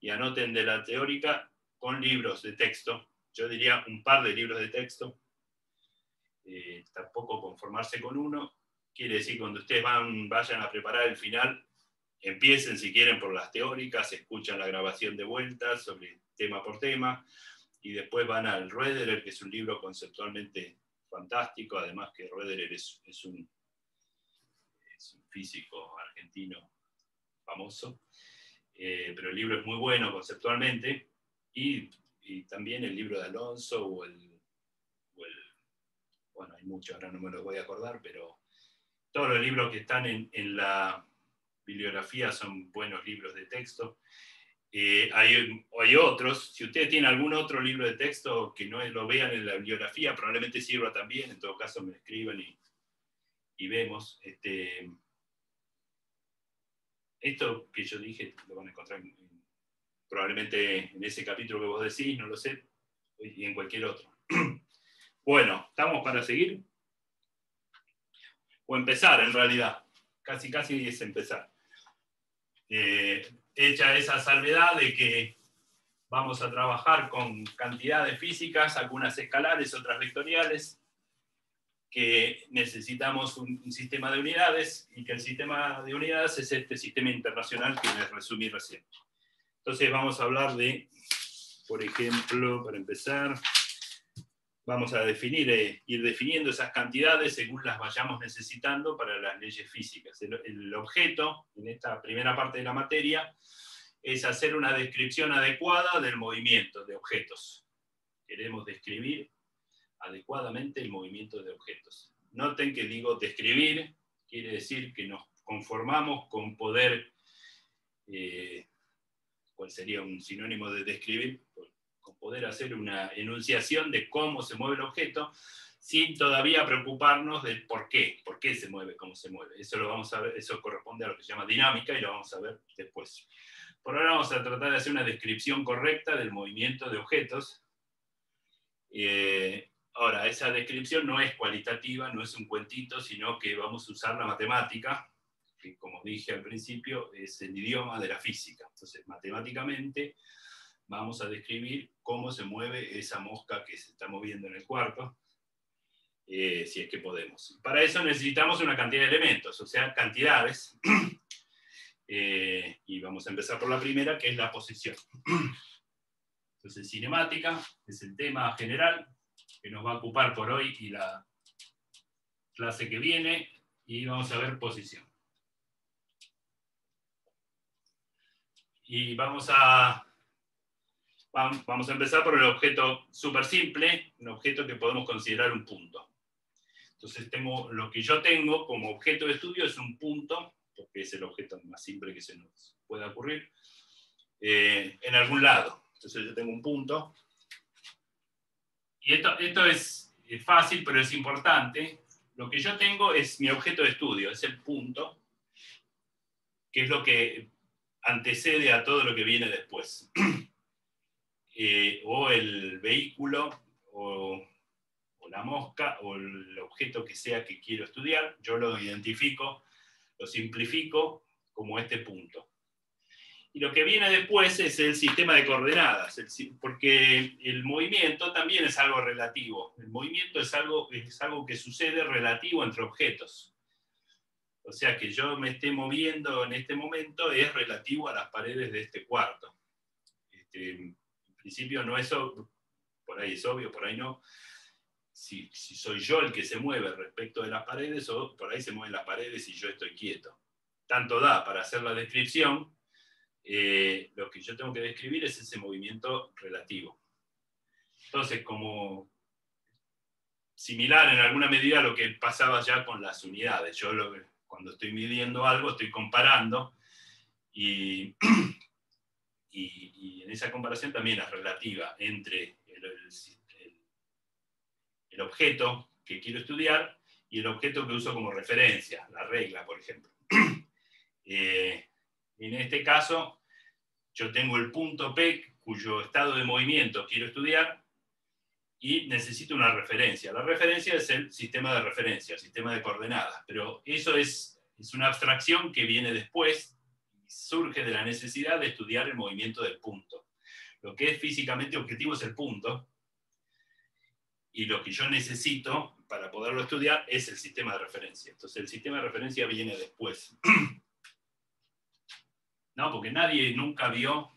y anoten de la teórica con libros de texto. Yo diría un par de libros de texto. Tampoco conformarse con uno. Quiere decir, cuando ustedes vayan a preparar el final, empiecen si quieren por las teóricas, escuchan la grabación de vueltas sobre tema por tema, y después van al Roederer, que es un libro conceptualmente fantástico, además que Roederer es un físico argentino famoso, pero el libro es muy bueno conceptualmente, y también el libro de Alonso, bueno, hay muchos, ahora no me los voy a acordar, pero todos los libros que están en la bibliografía son buenos libros de texto. Hay otros, si ustedes tienen algún otro libro de texto que no lo vean en la bibliografía, probablemente sirva también, en todo caso me escriban y vemos. Esto que yo dije lo van a encontrar probablemente en ese capítulo que vos decís, no lo sé, y en cualquier otro. Bueno, ¿estamos para seguir? O empezar, en realidad. Casi es empezar. Hecha esa salvedad de que vamos a trabajar con cantidades físicas, algunas escalares, otras vectoriales, que necesitamos un sistema de unidades, y que el sistema de unidades es este sistema internacional que les resumí recién. Entonces vamos a hablar de, por ejemplo, para empezar, vamos a ir definiendo esas cantidades según las vayamos necesitando para las leyes físicas. El objeto, en esta primera parte de la materia, es hacer una descripción adecuada del movimiento de objetos. Queremos describir adecuadamente el movimiento de objetos. Noten que digo describir, quiere decir que nos conformamos con poder, ¿cuál sería un sinónimo de describir? Con poder hacer una enunciación de cómo se mueve el objeto, sin todavía preocuparnos del por qué se mueve, cómo se mueve. Eso lo vamos a ver, eso corresponde a lo que se llama dinámica, y lo vamos a ver después. Por ahora vamos a tratar de hacer una descripción correcta del movimiento de objetos. Ahora, esa descripción no es cualitativa, no es un cuentito, sino que vamos a usar la matemática, que como dije al principio, es el idioma de la física. Entonces, matemáticamente, vamos a describir cómo se mueve esa mosca que se está moviendo en el cuarto, si es que podemos. Para eso necesitamos una cantidad de elementos, o sea, cantidades. Y vamos a empezar por la primera, que es la posición. Entonces, cinemática es el tema general que nos va a ocupar por hoy y la clase que viene, y vamos a ver posición. Y vamos a empezar por el objeto súper simple, un objeto que podemos considerar un punto. Entonces, lo que yo tengo como objeto de estudio es un punto, porque es el objeto más simple que se nos pueda ocurrir, en algún lado. Entonces yo tengo un punto. Y esto es fácil, pero es importante. Lo que yo tengo es mi objeto de estudio, es el punto, que es lo que antecede a todo lo que viene después. O el vehículo, o la mosca, o el objeto que sea que quiero estudiar. Yo lo identifico, lo simplifico como este punto. Y lo que viene después es el sistema de coordenadas, porque el movimiento también es algo relativo. El movimiento es algo que sucede relativo entre objetos. O sea, que yo me esté moviendo en este momento es relativo a las paredes de este cuarto. En principio no es obvio, por ahí es obvio, por ahí no. Si soy yo el que se mueve respecto de las paredes, o por ahí se mueven las paredes y yo estoy quieto. Tanto da para hacer la descripción. Lo que yo tengo que describir es ese movimiento relativo. Entonces, como similar en alguna medida a lo que pasaba ya con las unidades. Yo cuando estoy midiendo algo, estoy comparando, y en esa comparación también es relativa entre el objeto que quiero estudiar y el objeto que uso como referencia, la regla, por ejemplo. En este caso, yo tengo el punto P, cuyo estado de movimiento quiero estudiar, y necesito una referencia. La referencia es el sistema de referencia, el sistema de coordenadas, pero eso es una abstracción que viene después, surge de la necesidad de estudiar el movimiento del punto. Lo que es físicamente objetivo es el punto, y lo que yo necesito para poderlo estudiar es el sistema de referencia. Entonces el sistema de referencia viene después. No, porque nadie nunca vio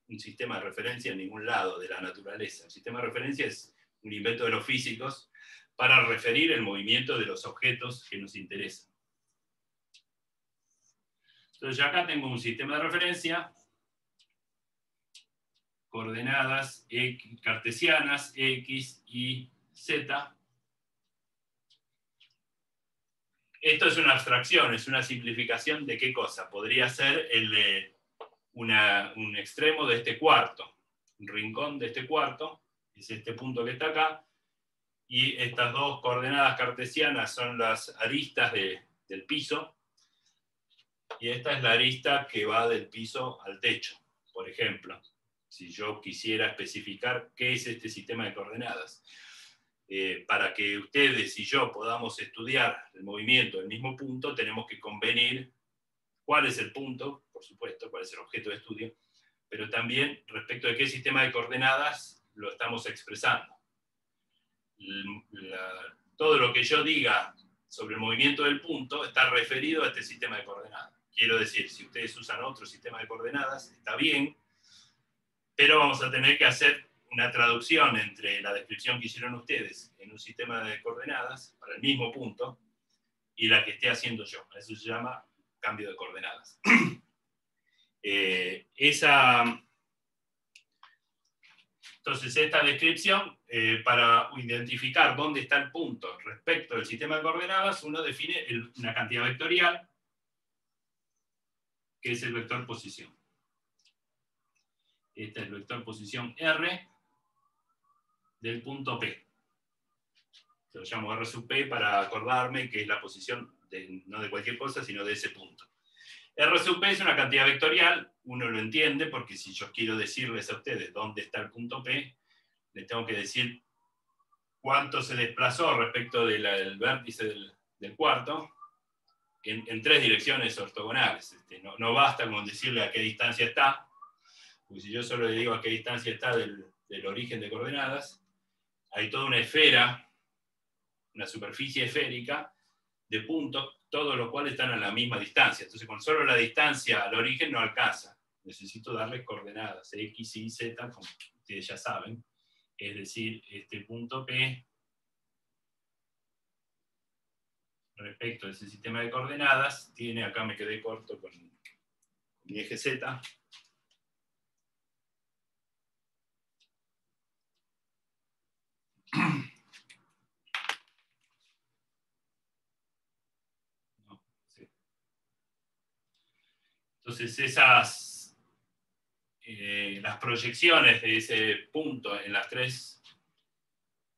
un sistema de referencia en ningún lado de la naturaleza. El sistema de referencia es un invento de los físicos para referir el movimiento de los objetos que nos interesan. Entonces, ya acá tengo un sistema de referencia, coordenadas cartesianas, X, Y, Z. Esto es una abstracción, es una simplificación de qué cosa. Podría ser el de un extremo de este cuarto, un rincón de este cuarto, es este punto que está acá, y estas dos coordenadas cartesianas son las aristas del piso, y esta es la arista que va del piso al techo, por ejemplo, si yo quisiera especificar qué es este sistema de coordenadas. Para que ustedes y yo podamos estudiar el movimiento del mismo punto, tenemos que convenir cuál es el punto, por supuesto, cuál es el objeto de estudio, pero también respecto de qué sistema de coordenadas lo estamos expresando. Todo lo que yo diga sobre el movimiento del punto está referido a este sistema de coordenadas. Quiero decir, si ustedes usan otro sistema de coordenadas, está bien, pero vamos a tener que hacer una traducción entre la descripción que hicieron ustedes en un sistema de coordenadas para el mismo punto y la que esté haciendo yo. Eso se llama cambio de coordenadas. Entonces, esta descripción, para identificar dónde está el punto respecto del sistema de coordenadas, uno define una cantidad vectorial, que es el vector posición. Este es el vector posición R del punto P. Lo llamo R sub P para acordarme que es la posición no de cualquier cosa, sino de ese punto. R sub P es una cantidad vectorial, uno lo entiende, porque si yo quiero decirles a ustedes dónde está el punto P, les tengo que decir cuánto se desplazó respecto del vértice del cuarto en tres direcciones ortogonales. No basta con decirle a qué distancia está, Porque si yo solo le digo a qué distancia está del origen de coordenadas, hay toda una esfera, una superficie esférica de puntos, todos los cuales están a la misma distancia. Entonces, con solo la distancia al origen no alcanza. Necesito darle coordenadas, X, Y, Z, como ustedes ya saben. Es decir, este punto P, respecto a ese sistema de coordenadas, tiene, acá me quedé corto con mi eje Z, entonces las proyecciones de ese punto en las tres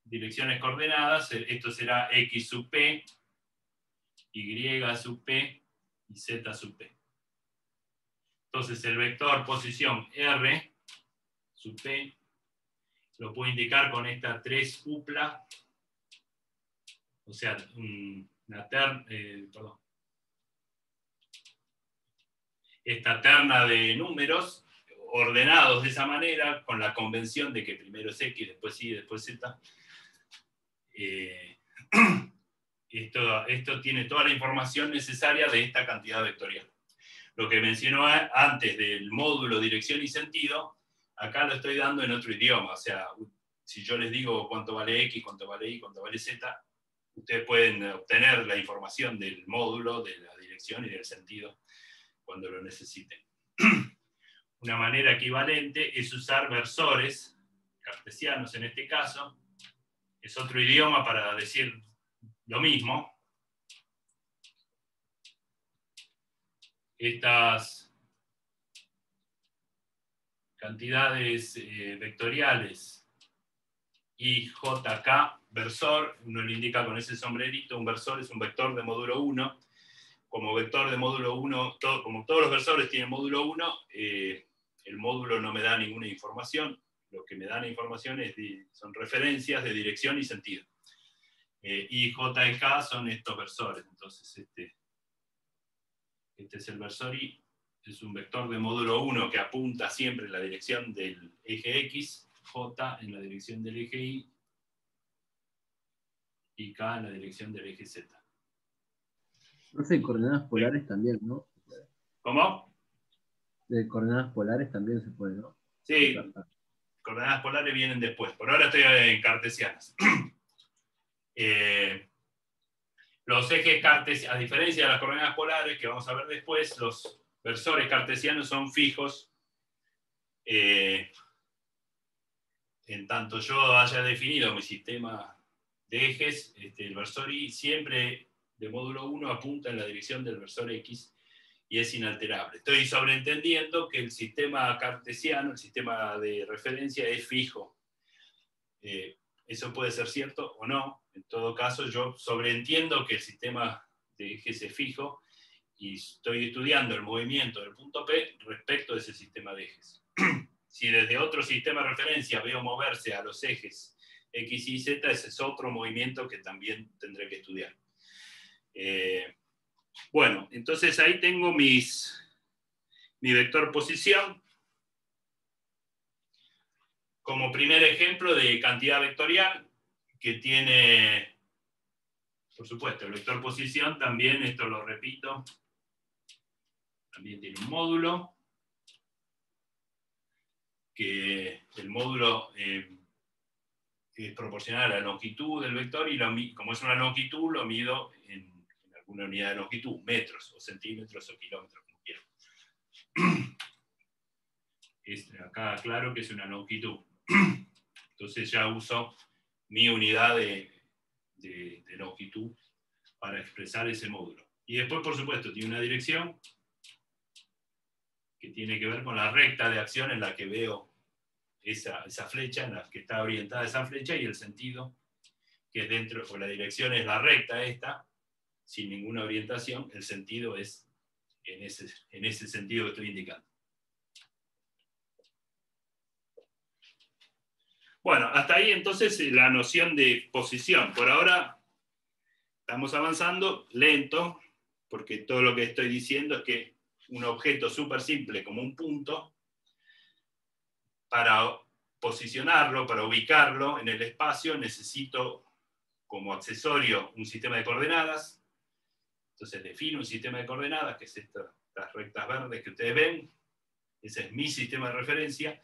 direcciones coordenadas, esto será X sub P, Y sub P y Z sub P. Entonces el vector posición R sub P lo puedo indicar con esta 3 upla, o sea, esta terna de números ordenados de esa manera, con la convención de que primero es X, después Y, después Z. Esto tiene toda la información necesaria de esta cantidad vectorial. Lo que mencionó antes del módulo dirección y sentido, acá lo estoy dando en otro idioma. O sea, si yo les digo cuánto vale X, cuánto vale Y, cuánto vale Z, ustedes pueden obtener la información del módulo, de la dirección y del sentido cuando lo necesiten. Una manera equivalente es usar versores cartesianos en este caso. Es otro idioma para decir lo mismo. Estas cantidades vectoriales IJK, versor, uno le indica con ese sombrerito, un versor es un vector de módulo 1. Como vector de módulo 1, como todos los versores tienen módulo 1, el módulo no me da ninguna información. Lo que me dan información son referencias de dirección y sentido. I, J y K son estos versores. Entonces, este es el versor I. Es un vector de módulo 1 que apunta siempre en la dirección del eje X, J en la dirección del eje Y, y K en la dirección del eje Z. No sé, coordenadas polares también, ¿no? ¿Cómo? De coordenadas polares también se puede, ¿no? Sí, coordenadas polares vienen después. Por ahora estoy en cartesianas. Los ejes cartesianos, a diferencia de las coordenadas polares, que vamos a ver después, los versores cartesianos son fijos. En tanto yo haya definido mi sistema de ejes, el versor Y siempre de módulo 1 apunta en la dirección del versor X y es inalterable. Estoy sobreentendiendo que el sistema cartesiano, el sistema de referencia, es fijo. Eso puede ser cierto o no. En todo caso, yo sobreentiendo que el sistema de ejes es fijo y estoy estudiando el movimiento del punto P respecto de ese sistema de ejes. Si desde otro sistema de referencia veo moverse a los ejes X, Y, Z, ese es otro movimiento que también tendré que estudiar. Bueno, entonces ahí tengo mi vector posición como primer ejemplo de cantidad vectorial que tiene, por supuesto, el vector posición también, esto lo repito, también tiene un módulo, que el módulo es proporcional a la longitud del vector y como es una longitud lo mido en alguna unidad de longitud, metros o centímetros o kilómetros, como quieran. Acá claro que es una longitud. Entonces ya uso mi unidad de longitud para expresar ese módulo. Y después, por supuesto, tiene una dirección que tiene que ver con la recta de acción en la que veo esa flecha, en la que está orientada esa flecha, y el sentido, que es dentro, o la dirección es la recta esta, sin ninguna orientación, el sentido es en ese sentido que estoy indicando. Bueno, hasta ahí entonces la noción de posición. Por ahora estamos avanzando lento, porque todo lo que estoy diciendo es que un objeto súper simple como un punto para posicionarlo, para ubicarlo en el espacio, necesito como accesorio un sistema de coordenadas. Entonces defino un sistema de coordenadas, que es estas rectas verdes que ustedes ven. Ese es mi sistema de referencia.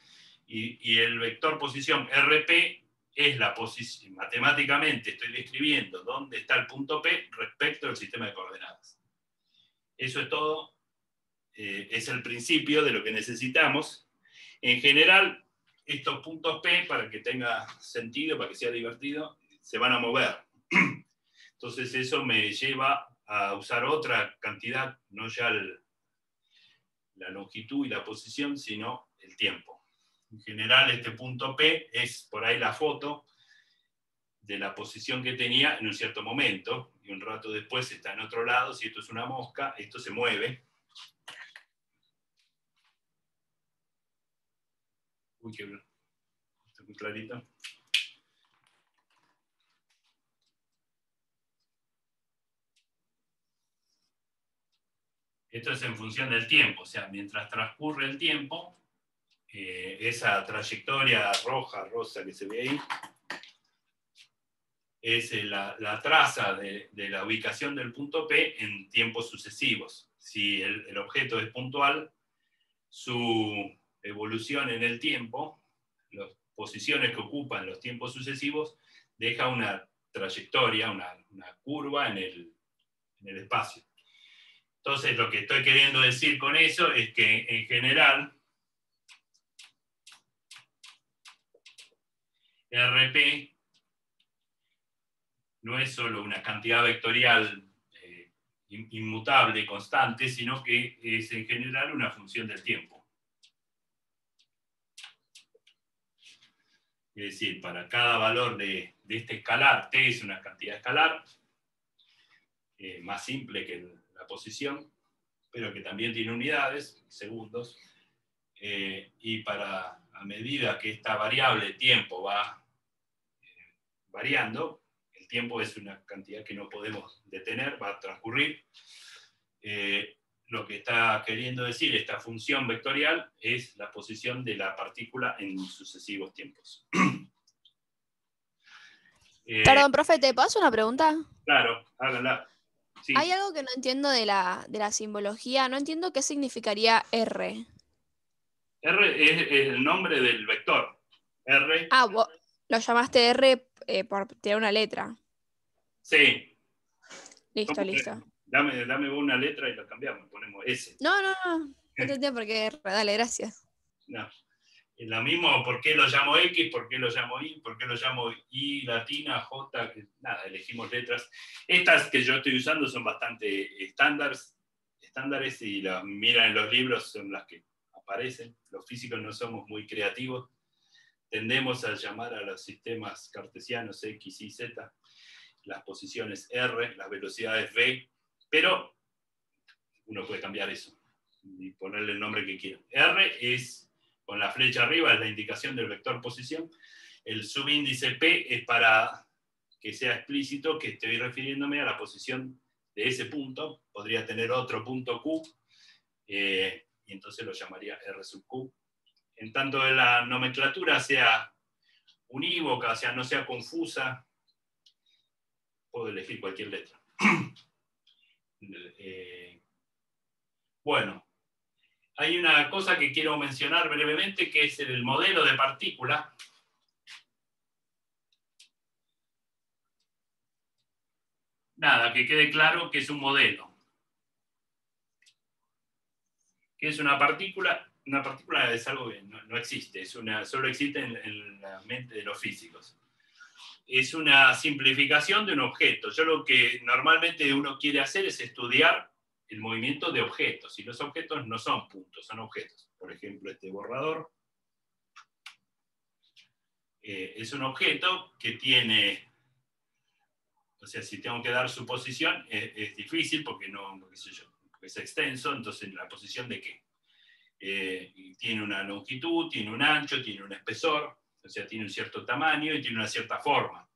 Y el vector posición RP es la posición. Matemáticamente estoy describiendo dónde está el punto P respecto al sistema de coordenadas. Eso es todo. Es el principio de lo que necesitamos. En general, estos puntos P, para que tenga sentido, para que sea divertido, se van a mover. Entonces eso me lleva a usar otra cantidad, no ya la longitud y la posición, sino el tiempo. En general, este punto P es por ahí la foto de la posición que tenía en un cierto momento, y un rato después está en otro lado. Si esto es una mosca, esto se mueve. Uy, qué bien. Está muy clarito. Esto es en función del tiempo, o sea, mientras transcurre el tiempo, esa trayectoria rosa que se ve ahí, es la traza de la ubicación del punto P en tiempos sucesivos. Si el objeto es puntual, su evolución en el tiempo, las posiciones que ocupan los tiempos sucesivos, deja una trayectoria, una curva en el espacio. Entonces, lo que estoy queriendo decir con eso es que, en general, RP no es solo una cantidad vectorial inmutable y constante, sino que es, en general, una función del tiempo. Es decir, para cada valor de este escalar, T es una cantidad escalar, más simple que la posición, pero que también tiene unidades, segundos, y a medida que esta variable tiempo va variando, el tiempo es una cantidad que no podemos detener, va a transcurrir. Lo que está queriendo decir esta función vectorial es la posición de la partícula en sucesivos tiempos. Perdón, profe, ¿te paso una pregunta? Claro, háganla. Sí. Hay algo que no entiendo de la simbología, no entiendo qué significaría R. R es el nombre del vector. R. Ah, vos lo llamaste R por tirar una letra. Sí. Listo, listo. Dame una letra y la cambiamos, ponemos S. No te entiendo por qué R. Dale, gracias. No. Es lo mismo, ¿por qué lo llamo X? ¿Por qué lo llamo Y? ¿Por qué lo llamo I latina, J? Nada, elegimos letras. Estas que yo estoy usando son bastante estándares, y las miran en los libros, son las que aparecen. Los físicos no somos muy creativos. Tendemos a llamar a los sistemas cartesianos X, Y, Z, las posiciones R, las velocidades V, pero uno puede cambiar eso y ponerle el nombre que quiera. R es, con la flecha arriba, es la indicación del vector posición. El subíndice P es para que sea explícito que estoy refiriéndome a la posición de ese punto. Podría tener otro punto Q, y entonces lo llamaría R sub Q. En tanto la nomenclatura sea unívoca, o sea, no sea confusa, puedo elegir cualquier letra. Bueno, hay una cosa que quiero mencionar brevemente, que es el modelo de partícula. Nada, que quede claro que es un modelo. ¿Qué es una partícula? Una partícula es algo que no existe, solo existe en la mente de los físicos. Es una simplificación de un objeto. Yo lo que normalmente uno quiere hacer es estudiar el movimiento de objetos, y los objetos no son puntos, son objetos. Por ejemplo, este borrador es un objeto que tiene, o sea, si tengo que dar su posición, es difícil porque qué sé yo, porque es extenso. Entonces, ¿la posición de qué? Tiene una longitud, tiene un ancho, tiene un espesor, o sea, tiene un cierto tamaño y tiene una cierta forma.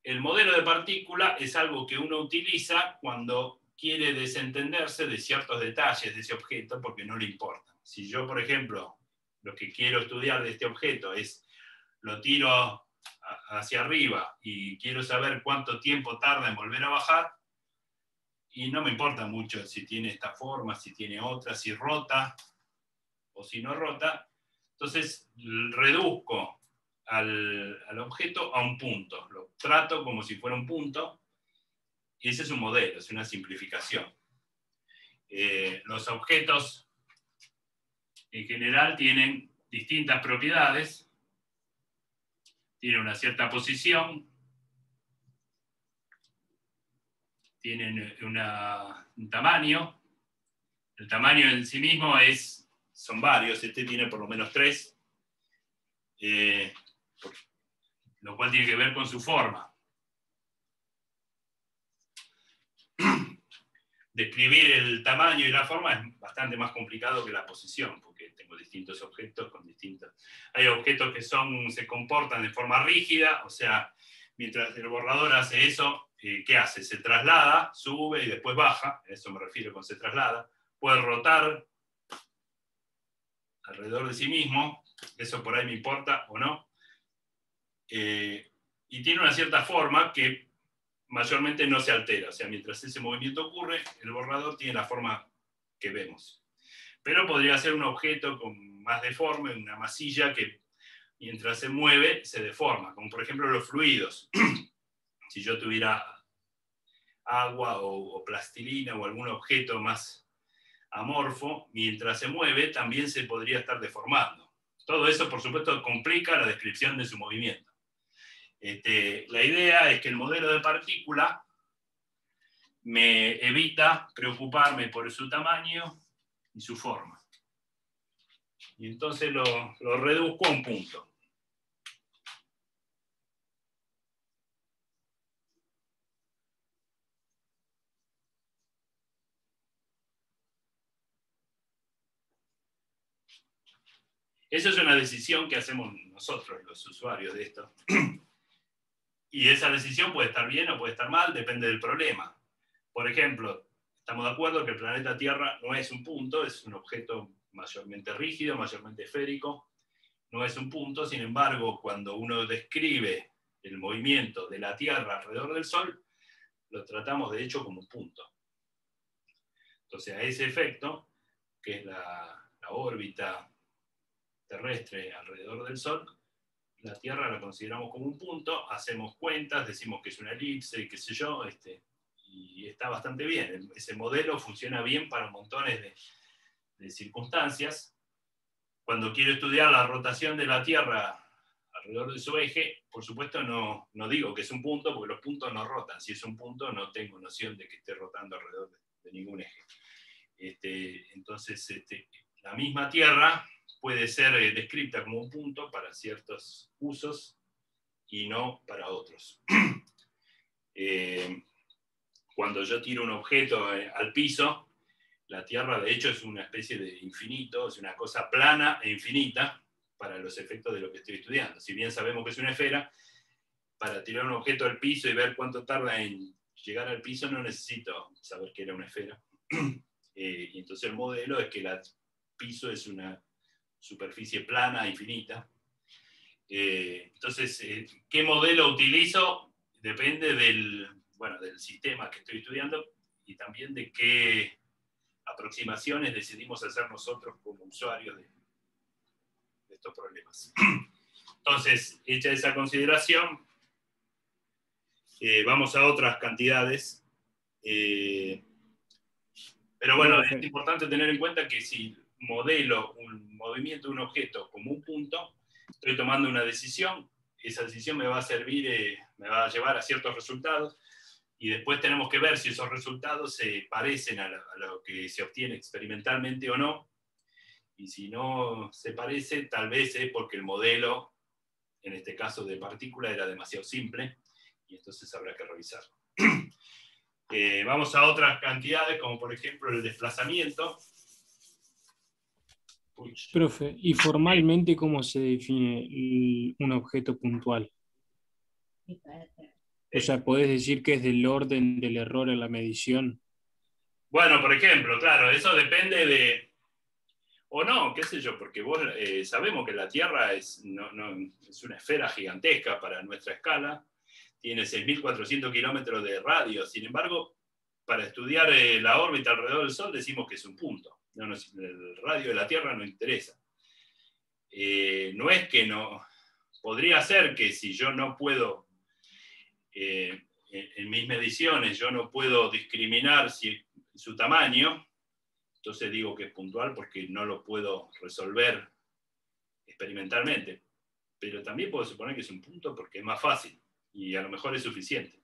El modelo de partícula es algo que uno utiliza cuando quiere desentenderse de ciertos detalles de ese objeto porque no le importa. Si yo, por ejemplo, lo que quiero estudiar de este objeto es, lo tiro hacia arriba y quiero saber cuánto tiempo tarda en volver a bajar, y no me importa mucho si tiene esta forma, si tiene otra, si rota o si no rota, entonces reduzco al objeto a un punto, lo trato como si fuera un punto, y ese es un modelo, es una simplificación. Los objetos en general tienen distintas propiedades, tienen una cierta posición, tienen un tamaño. El tamaño en sí mismo son varios, este tiene por lo menos 3, lo cual tiene que ver con su forma. Describir el tamaño y la forma es bastante más complicado que la posición, porque tengo distintos objetos con distintos... Hay objetos que se comportan de forma rígida, o sea, mientras el borrador hace eso, ¿qué hace? Se traslada, sube y después baja, a eso me refiero con se traslada, puede rotar alrededor de sí mismo, eso por ahí me importa o no, y tiene una cierta forma que mayormente no se altera, o sea, mientras ese movimiento ocurre, el borrador tiene la forma que vemos. Pero podría ser un objeto más deforme, una masilla que mientras se mueve se deforma, como por ejemplo los fluidos. Si yo tuviera agua o plastilina o algún objeto más amorfo, mientras se mueve también se podría estar deformando. Todo eso, por supuesto, complica la descripción de su movimiento. La idea es que el modelo de partícula me evita preocuparme por su tamaño y su forma. Y entonces lo reduzco a un punto. Esa es una decisión que hacemos nosotros, los usuarios de esto. Y esa decisión puede estar bien o puede estar mal, depende del problema. Por ejemplo, estamos de acuerdo que el planeta Tierra no es un punto, es un objeto mayormente rígido, mayormente esférico, no es un punto. Sin embargo, cuando uno describe el movimiento de la Tierra alrededor del Sol, lo tratamos de hecho como un punto. Entonces, a ese efecto, que es la órbita terrestre alrededor del Sol, la Tierra la consideramos como un punto, hacemos cuentas, decimos que es una elipse, qué sé yo, y está bastante bien. Ese modelo funciona bien para montones de circunstancias. Cuando quiero estudiar la rotación de la Tierra alrededor de su eje, por supuesto no digo que es un punto, porque los puntos no rotan. Si es un punto, no tengo noción de que esté rotando alrededor de ningún eje. Entonces, la misma Tierra puede ser descrita como un punto para ciertos usos y no para otros. Cuando yo tiro un objeto al piso, la Tierra de hecho es una especie de infinito, es una cosa plana e infinita para los efectos de lo que estoy estudiando. Si bien sabemos que es una esfera, para tirar un objeto al piso y ver cuánto tarda en llegar al piso no necesito saber que era una esfera. Y entonces el modelo es que el piso es una superficie plana, infinita. Entonces, ¿qué modelo utilizo? Depende del sistema que estoy estudiando y también de qué aproximaciones decidimos hacer nosotros como usuarios de estos problemas. Entonces, hecha esa consideración, vamos a otras cantidades. Pero bueno, es importante tener en cuenta que si modelo un movimiento de un objeto como un punto, estoy tomando una decisión, esa decisión me va a servir, me va a llevar a ciertos resultados, y después tenemos que ver si esos resultados se parecen a lo que se obtiene experimentalmente o no, y si no se parece, tal vez es porque el modelo, en este caso de partícula, era demasiado simple, y entonces habrá que revisarlo. Vamos a otras cantidades, como por ejemplo el desplazamiento. Profe, ¿y formalmente cómo se define un objeto puntual? O sea, ¿podés decir que es del orden del error en la medición? Bueno, por ejemplo, claro, eso depende de... O no, qué sé yo, porque vos sabemos que la Tierra es una esfera gigantesca para nuestra escala, tiene 6.400 kilómetros de radio, sin embargo, para estudiar la órbita alrededor del Sol decimos que es un punto, el radio de la Tierra no interesa. No es que no, podría ser que si yo no puedo, en mis mediciones, yo no puedo discriminar su tamaño, entonces digo que es puntual porque no lo puedo resolver experimentalmente. Pero también puedo suponer que es un punto porque es más fácil y a lo mejor es suficiente.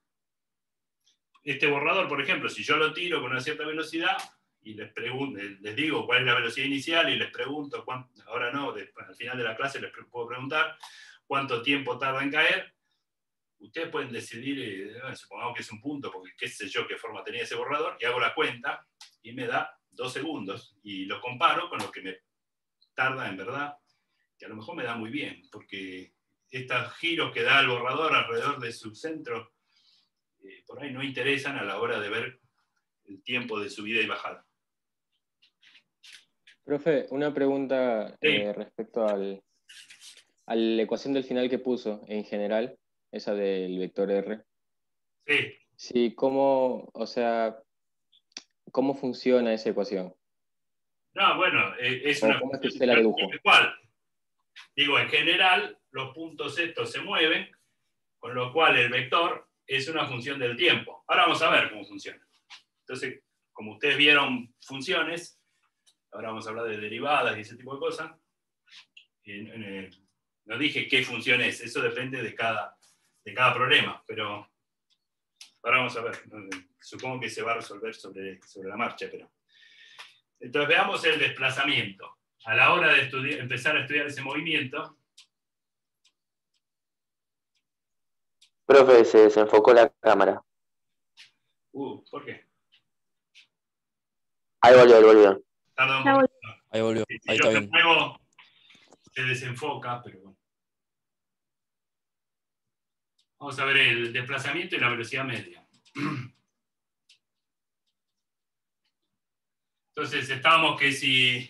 Este borrador, por ejemplo, si yo lo tiro con una cierta velocidad y les digo cuál es la velocidad inicial y les pregunto, ahora no, al final de la clase les puedo preguntar cuánto tiempo tarda en caer, ustedes pueden decidir, supongamos que es un punto, porque qué sé yo qué forma tenía ese borrador, y hago la cuenta y me da 2 segundos, y lo comparo con lo que me tarda en verdad, que a lo mejor me da muy bien, porque estos giros que da el borrador alrededor de su centro, por ahí no interesan a la hora de ver el tiempo de subida y bajada. Profe, una pregunta Sí. Respecto a la ecuación del final que puso en general, esa del vector R. Sí. Sí, ¿cómo funciona esa ecuación? No, bueno, es una ¿Cómo es que función se la dedujo? igual. Digo, en general, los puntos estos se mueven, con lo cual el vector es una función del tiempo. Ahora vamos a ver cómo funciona. Entonces, como ustedes vieron funciones, ahora vamos a hablar de derivadas y ese tipo de cosas. No dije qué función es, eso depende de cada problema, pero ahora vamos a ver. Supongo que se va a resolver sobre la marcha, pero... Entonces veamos el desplazamiento. A la hora de empezar a estudiar ese movimiento... Profe, se desenfocó la cámara. ¿Por qué? Ahí volvió. Tarda un poquito. Ahí volvió, Si ahí yo está me bien. muevo, se desenfoca, pero bueno. Vamos a ver el desplazamiento y la velocidad media. Entonces, estábamos que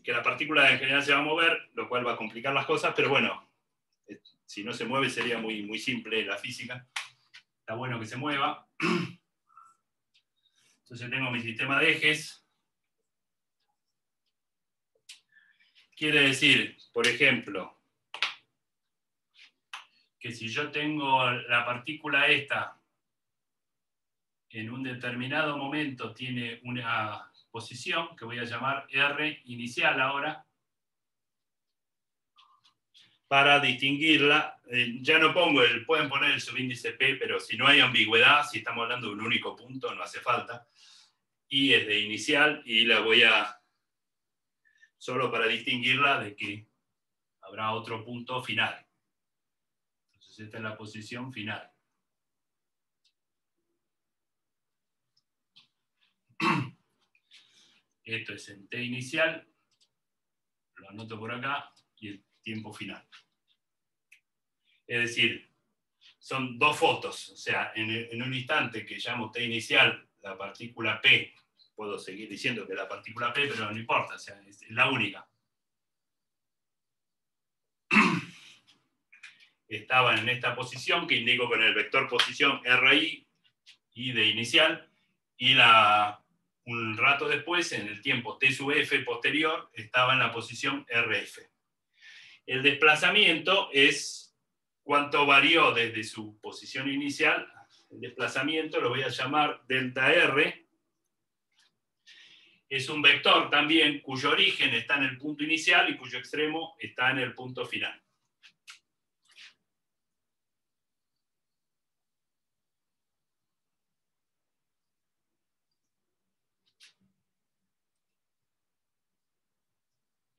la partícula en general se va a mover, lo cual va a complicar las cosas, pero bueno, si no se mueve sería muy, muy simple la física. Está bueno que se mueva. Entonces tengo mi sistema de ejes. Quiere decir, por ejemplo, que si yo tengo la partícula esta en un determinado momento tiene una posición que voy a llamar R inicial ahora, para distinguirla, ya no pongo pueden poner el subíndice P, pero si no hay ambigüedad, si estamos hablando de un único punto, no hace falta. Y es de inicial, y la voy a, solo para distinguirla de que habrá otro punto final. Entonces esta es la posición final. Esto es en T inicial, lo anoto por acá, y el tiempo final. Es decir, son 2 fotos, o sea, en un instante que llamo T inicial, la partícula P, puedo seguir diciendo que es la partícula P, pero no importa, o sea, es la única. Estaba en esta posición, que indico con el vector posición RI, y de inicial, y un rato después, en el tiempo T sub F posterior, estaba en la posición RF. El desplazamiento es cuánto varió desde su posición inicial. El desplazamiento lo voy a llamar delta R. Es un vector también cuyo origen está en el punto inicial y cuyo extremo está en el punto final.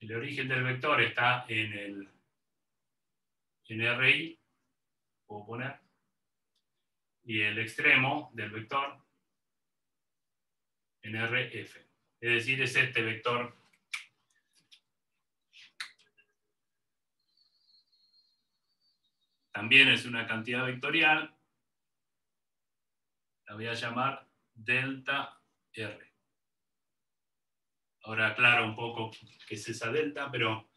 El origen del vector está en RI, puedo poner, y el extremo del vector en RF. Es decir, es este vector también es una cantidad vectorial, la voy a llamar delta R. ahora aclaro un poco qué es esa delta, pero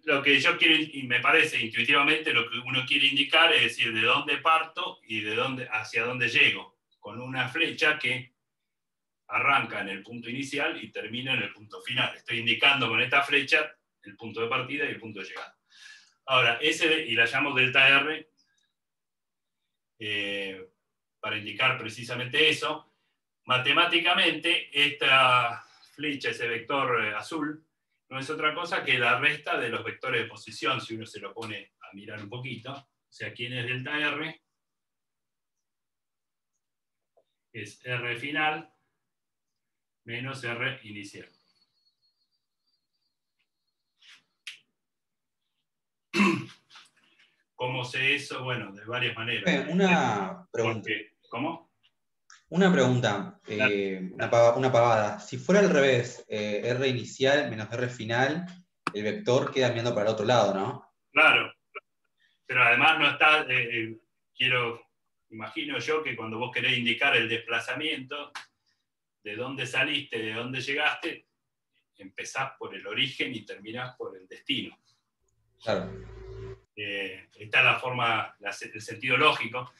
lo que yo quiero, y me parece intuitivamente, lo que uno quiere indicar es decir, de dónde parto y hacia dónde llego, con una flecha que arranca en el punto inicial y termina en el punto final. Estoy indicando con esta flecha el punto de partida y el punto de llegada. Ahora, y la llamo delta R, para indicar precisamente eso. Matemáticamente, esta flecha, ese vector azul, no es otra cosa que la resta de los vectores de posición, si uno se lo pone a mirar un poquito. O sea, ¿quién es delta R? Es R final menos R inicial. ¿Cómo sé eso? Bueno, de varias maneras. Una pregunta. ¿Cómo? Una pregunta, una pavada. Si fuera al revés, R inicial menos R final, el vector queda mirando para el otro lado, ¿no? Claro, pero además no está, imagino yo que cuando vos querés indicar el desplazamiento, de dónde saliste, de dónde llegaste, empezás por el origen y terminás por el destino. Claro. Está la forma, el sentido lógico,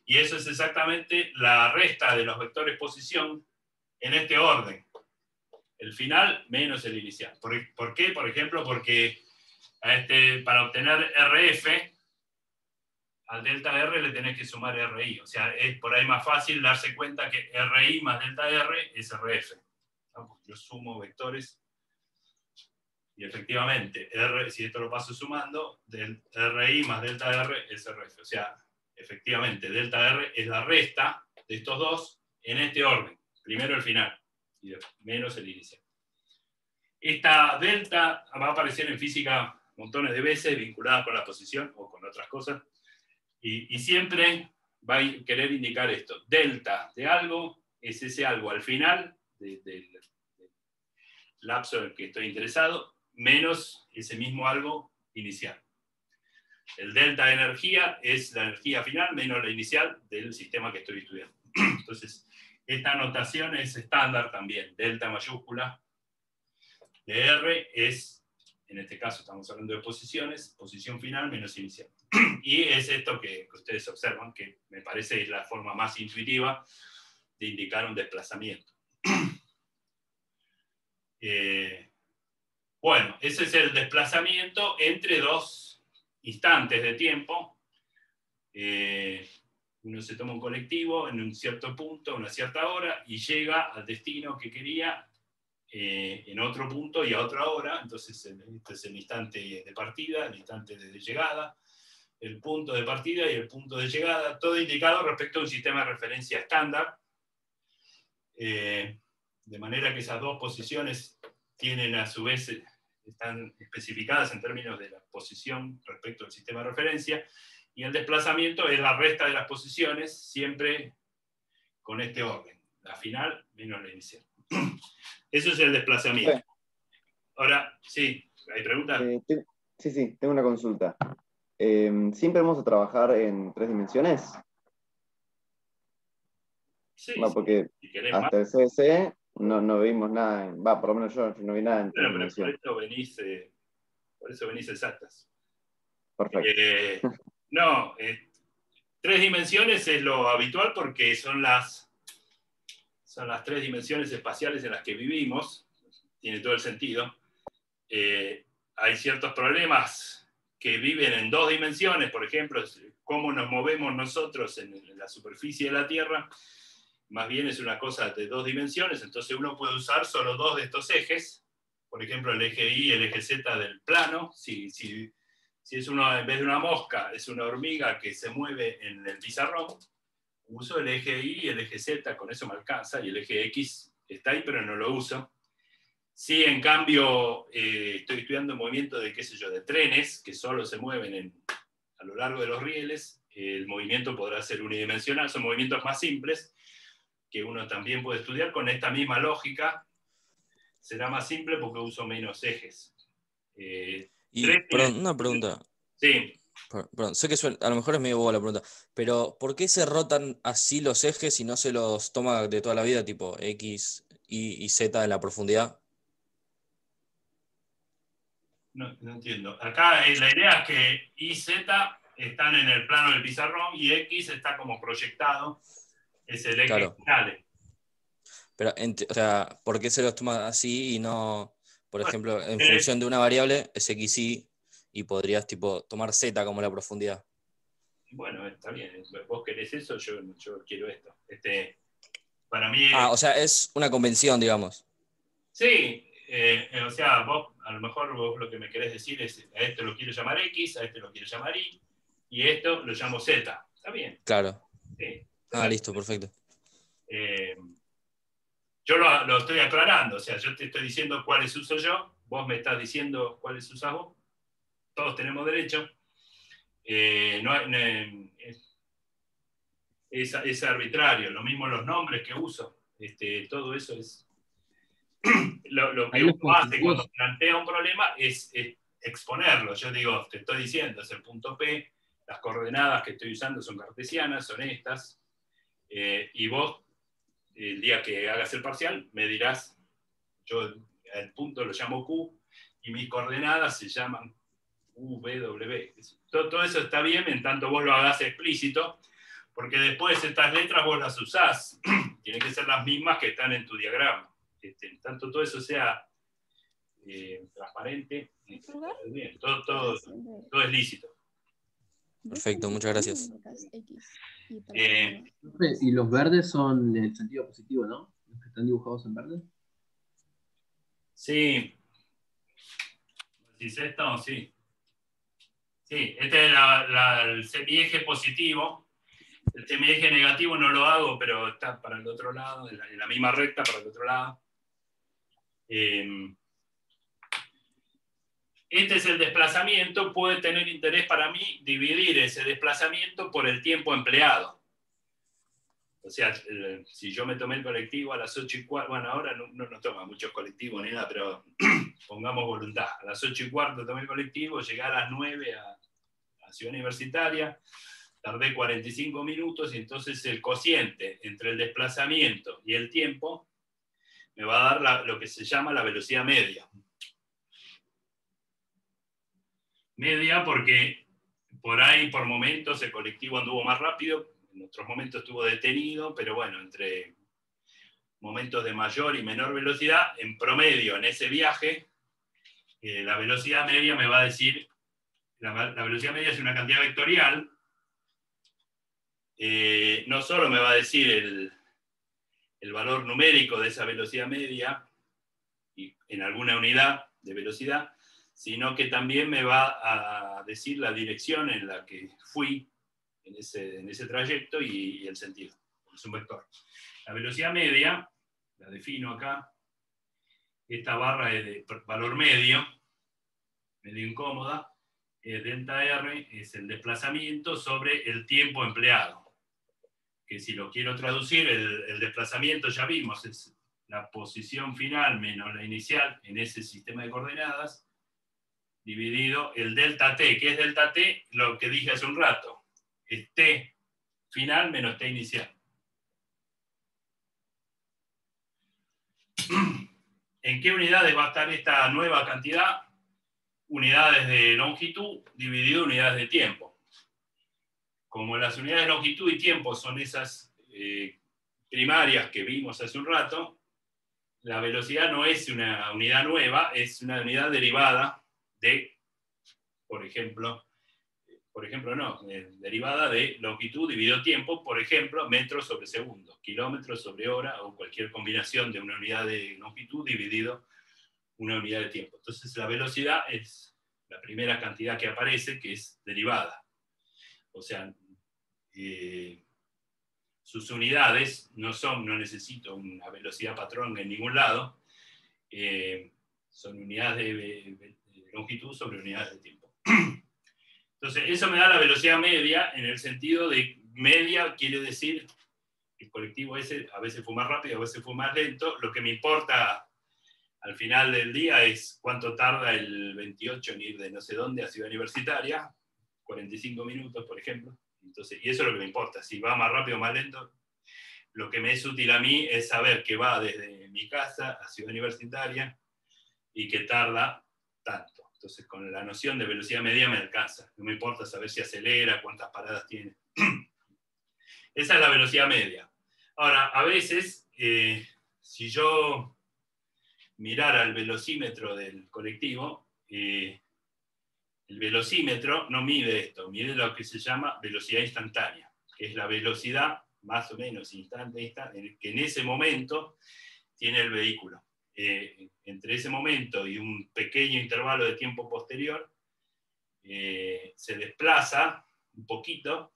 y eso es exactamente la resta de los vectores posición en este orden. El final menos el inicial. ¿Por qué? Por ejemplo, porque para obtener RF, al delta R le tenés que sumar RI. O sea, es por ahí más fácil darse cuenta que RI más delta R es RF. ¿No? Yo sumo vectores y efectivamente, si esto lo paso sumando, del RI más delta R es RF. O sea, efectivamente, delta R es la resta de estos dos en este orden. Primero el final y menos el inicial. Esta delta va a aparecer en física montones de veces vinculada con la posición o con otras cosas. Y siempre va a querer indicar esto. Delta de algo es ese algo al final del lapso en el que estoy interesado, menos ese mismo algo inicial. El delta de energía es la energía final menos la inicial del sistema que estoy estudiando. Entonces, esta notación es estándar también. Delta mayúscula de R es, en este caso estamos hablando de posiciones, posición final menos inicial. Y es esto que ustedes observan, que me parece es la forma más intuitiva de indicar un desplazamiento. Bueno, ese es el desplazamiento entre dos instantes de tiempo. Uno se toma un colectivo en un cierto punto, a una cierta hora, y llega al destino que quería en otro punto y a otra hora. Entonces, este es el instante de partida, el instante de llegada, el punto de partida y el punto de llegada, todo indicado respecto a un sistema de referencia estándar, de manera que esas dos posiciones tienen a su vez, están especificadas en términos de la posición respecto al sistema de referencia, y el desplazamiento es la resta de las posiciones, siempre con este orden, la final menos la inicial. Eso es el desplazamiento. Ahora, sí, ¿hay preguntas? Sí, tengo una consulta. ¿Siempre vamos a trabajar en 3 dimensiones? Sí, porque si hasta más. el CSC no vimos nada, por lo menos yo no vi nada en 3 dimensiones. Por eso venís exactas. Perfecto. No, 3 dimensiones es lo habitual porque son las 3 dimensiones espaciales en las que vivimos, tiene todo el sentido. Hay ciertos problemas que viven en 2 dimensiones, por ejemplo, cómo nos movemos nosotros en la superficie de la Tierra, más bien es una cosa de 2 dimensiones, entonces uno puede usar solo 2 de estos ejes, por ejemplo el eje Y y el eje Z del plano. Si es en vez de una mosca, es una hormiga que se mueve en el pizarrón, uso el eje Y y el eje Z, con eso me alcanza, y el eje X está ahí, pero no lo uso. Si en cambio estoy estudiando movimiento de, de trenes, que solo se mueven a lo largo de los rieles, el movimiento podrá ser unidimensional, son movimientos más simples, que uno también puede estudiar con esta misma lógica. Será más simple porque uso menos ejes. Perdón, una pregunta. Sí. Perdón, sé que a lo mejor es medio boba la pregunta, pero ¿por qué se rotan así los ejes y no se los toma de toda la vida, tipo X, y Z en la profundidad. No entiendo. Acá la idea es que Y, Z están en el plano del pizarrón y X está como proyectado. Es el X Claro. real. Pero, o sea, ¿por qué se los toma así y no, por Bueno, ejemplo, en función de una variable, es XY, y podrías tipo tomar Z como la profundidad? Bueno, está bien. Vos querés eso, yo quiero esto. Para mí o sea, es una convención, digamos. sí, o sea, vos, a lo mejor vos lo que me querés decir es, a esto lo quiero llamar X, a este lo quiero llamar Y, y esto lo llamo Z. ¿Está bien? Claro. Sí. Listo, perfecto. Yo lo estoy aclarando, o sea, yo te estoy diciendo cuáles uso yo, vos me estás diciendo cuáles usas vos, todos tenemos derecho. Es arbitrario, lo mismo los nombres que uso, todo eso es... Lo que uno hace cuando plantea un problema es exponerlo. Yo digo, te estoy diciendo, es el punto P, las coordenadas que estoy usando son cartesianas, son estas, y vos, el día que hagas el parcial, me dirás, yo el punto lo llamo Q, y mis coordenadas se llaman U, V, W. Todo eso está bien en tanto vos lo hagas explícito, porque después estas letras vos las usás, tienen que ser las mismas que están en tu diagrama. Tanto todo eso sea transparente, bien, todo es lícito. Perfecto, muchas gracias. Y los verdes son en el sentido positivo, ¿no? Los que están dibujados en verde. Sí. ¿Es esto? Sí. Sí, este es el semieje positivo. El semieje negativo no lo hago, pero está para el otro lado, en la misma recta para el otro lado. Este es el desplazamiento, puede tener interés para mí dividir ese desplazamiento por el tiempo empleado. O sea, si yo me tomé el colectivo a las 8:15, bueno, ahora no toma muchos colectivos ni nada, pero pongamos voluntad. A las 8:15 tomé el colectivo, llegué a las 9 a Ciudad Universitaria, tardé 45 minutos y entonces el cociente entre el desplazamiento y el tiempo me va a dar lo que se llama la velocidad media. Media porque por ahí, por momentos, el colectivo anduvo más rápido, en otros momentos estuvo detenido, pero bueno, entre momentos de mayor y menor velocidad, en promedio en ese viaje, la velocidad media me va a decir, la velocidad media es una cantidad vectorial, no solo me va a decir el valor numérico de esa velocidad media, y en alguna unidad de velocidad, sino que también me va a decir la dirección en la que fui en ese trayecto y el sentido. Es un vector. La velocidad media, la defino acá, esta barra es de valor medio incómoda, delta R es el desplazamiento sobre el tiempo empleado. Que si lo quiero traducir, el desplazamiento ya vimos, es la posición final menos la inicial en ese sistema de coordenadas, dividido el delta t. ¿Qué es delta t? Lo que dije hace un rato. Es t final menos t inicial. ¿En qué unidades va a estar esta nueva cantidad? Unidades de longitud dividido unidades de tiempo. Como las unidades de longitud y tiempo son esas primarias que vimos hace un rato, la velocidad no es una unidad nueva, es una unidad derivada de, por ejemplo no, derivada de longitud dividido tiempo, por ejemplo, metros sobre segundo, kilómetros sobre hora, o cualquier combinación de una unidad de longitud dividido una unidad de tiempo. Entonces la velocidad es la primera cantidad que aparece, que es derivada. O sea, sus unidades no necesito una velocidad patrón en ningún lado, son unidades de longitud sobre unidades de tiempo. Entonces, eso me da la velocidad media, en el sentido de media quiere decir que el colectivo ese a veces fue más rápido, a veces fue más lento. Lo que me importa al final del día es cuánto tarda el 28 en ir de no sé dónde a Ciudad Universitaria, 45 minutos, por ejemplo. Entonces, y eso es lo que me importa, si va más rápido o más lento. lo que me es útil a mí es saber que va desde mi casa a Ciudad Universitaria y que tarda tanto. Entonces, con la noción de velocidad media me alcanza. No me importa saber si acelera, cuántas paradas tiene. Esa es la velocidad media. Ahora, a veces, si yo mirara el velocímetro del colectivo, el velocímetro no mide esto, mide lo que se llama velocidad instantánea, que es la velocidad más o menos instantánea que en ese momento tiene el vehículo. Entre ese momento y un pequeño intervalo de tiempo posterior, se desplaza un poquito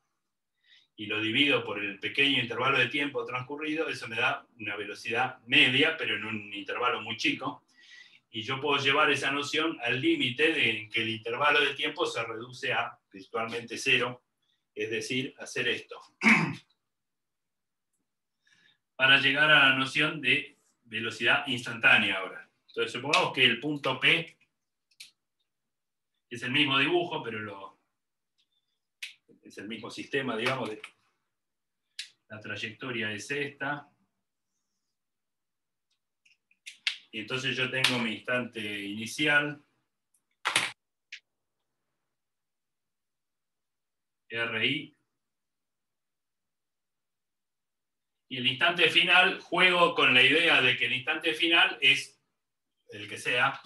y lo divido por el pequeño intervalo de tiempo transcurrido, eso me da una velocidad media, pero en un intervalo muy chico, y yo puedo llevar esa noción al límite de que el intervalo de tiempo se reduce a virtualmente cero, es decir, hacer esto. Para llegar a la noción de velocidad instantánea ahora. Entonces, supongamos que el punto P es el mismo dibujo, pero es el mismo sistema, digamos, la trayectoria es esta. Y entonces yo tengo mi instante inicial, RI, y el instante final, juego con la idea de que el instante final es el que sea.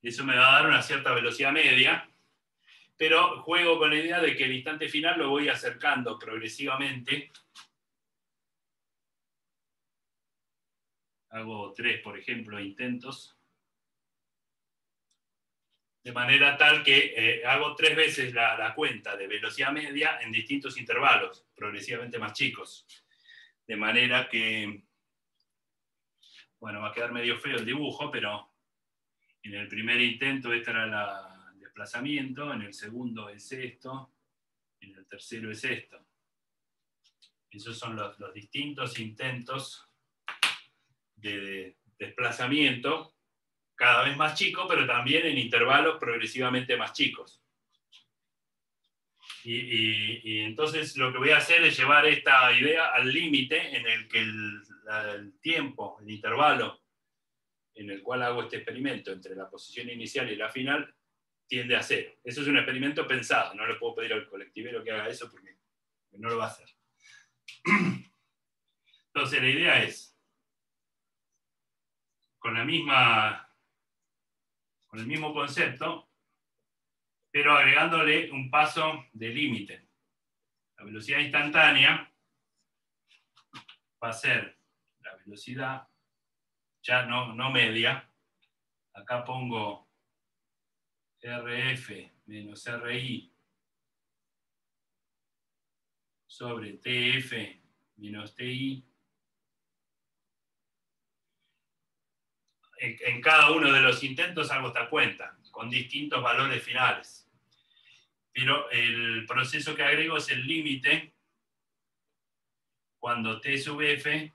Eso me va a dar una cierta velocidad media, pero juego con la idea de que el instante final lo voy acercando progresivamente. Hago 3, por ejemplo, intentos. De manera tal que hago 3 veces la cuenta de velocidad media en distintos intervalos, progresivamente más chicos. De manera que, bueno, va a quedar medio feo el dibujo, pero en el primer intento este era el desplazamiento, en el segundo es esto, en el tercero es esto. Esos son los distintos intentos de desplazamiento, cada vez más chico, pero también en intervalos progresivamente más chicos. Y entonces lo que voy a hacer es llevar esta idea al límite en el que el tiempo, el intervalo en el cual hago este experimento entre la posición inicial y la final, tiende a cero. Eso es un experimento pensado, no le puedo pedir al colectivero que haga eso porque no lo va a hacer. Entonces la idea es, con el mismo concepto, pero agregándole un paso de límite. La velocidad instantánea va a ser la velocidad ya no media. Acá pongo RF menos RI sobre TF menos TI. En cada uno de los intentos hago esta cuenta, con distintos valores finales. Pero el proceso que agrego es el límite cuando T sub F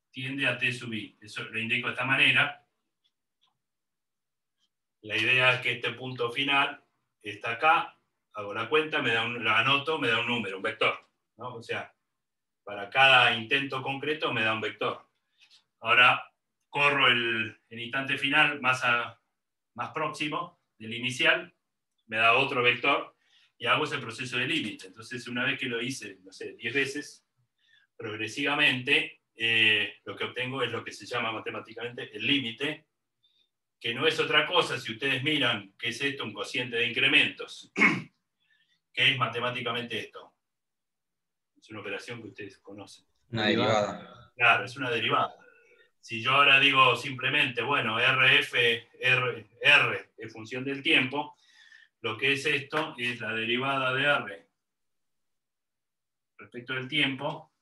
tiende a T sub I. Eso lo indico de esta manera. La idea es que este punto final está acá, hago la cuenta, la anoto, me da un número, un vector, ¿no? O sea, para cada intento concreto me da un vector. Ahora corro el instante final más próximo del inicial, me da otro vector, y hago ese proceso de límite. Entonces, una vez que lo hice, no sé, 10 veces, progresivamente, lo que obtengo es lo que se llama matemáticamente el límite, que no es otra cosa, si ustedes miran qué es esto, un cociente de incrementos, ¿qué es matemáticamente esto? Es una operación que ustedes conocen. Una derivada. Claro, es una derivada. Si yo ahora digo simplemente, bueno, R es función del tiempo, lo que es esto es la derivada de R respecto del tiempo,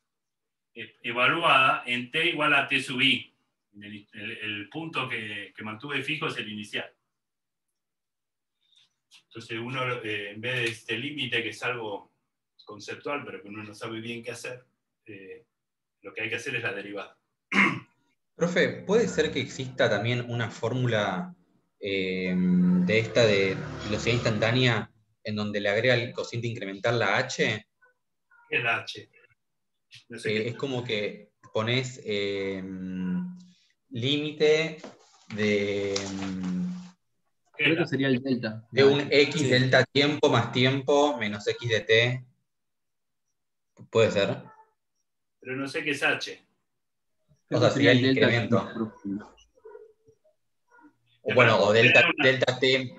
evaluada en t igual a t sub i. El punto que mantuve fijo es el inicial. Entonces uno, en vez de este límite, que es algo conceptual, pero que uno no sabe bien qué hacer, lo que hay que hacer es la derivada. Profe, ¿puede ser que exista también una fórmula de esta de velocidad instantánea en donde le agrega el cociente incremental la h. ¿Qué es la h? No sé Es como que pones límite de, Creo que sería el delta. de un x Sí. delta tiempo menos x de t. ¿Puede ser? Pero no sé qué es h. O sea, sería el incremento. O bueno, o delta t.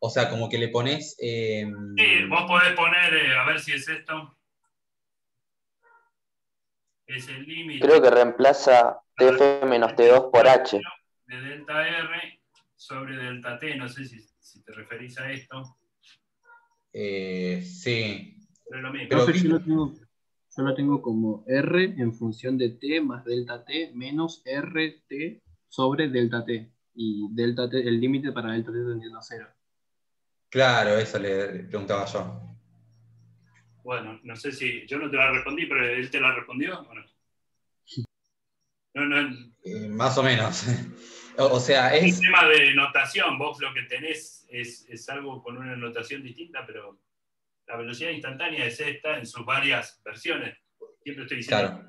O sea, como que le pones... Sí, vos podés poner, a ver si es esto. Es el límite. Creo que reemplaza TF menos T2 por H. De delta R sobre delta T, no sé si te referís a esto. Sí. Pero es lo mismo. Pero yo lo tengo como R en función de T más delta T menos RT sobre delta T. Y delta T, el límite para delta T tendiendo a 0. Claro, eso le preguntaba yo. Bueno, no sé si yo no te la respondí, pero él te la respondió o no. Más o menos. O sea, es... Un tema de notación, vos lo que tenés es algo con una notación distinta, pero la velocidad instantánea es esta en sus varias versiones. Siempre estoy diciendo, claro.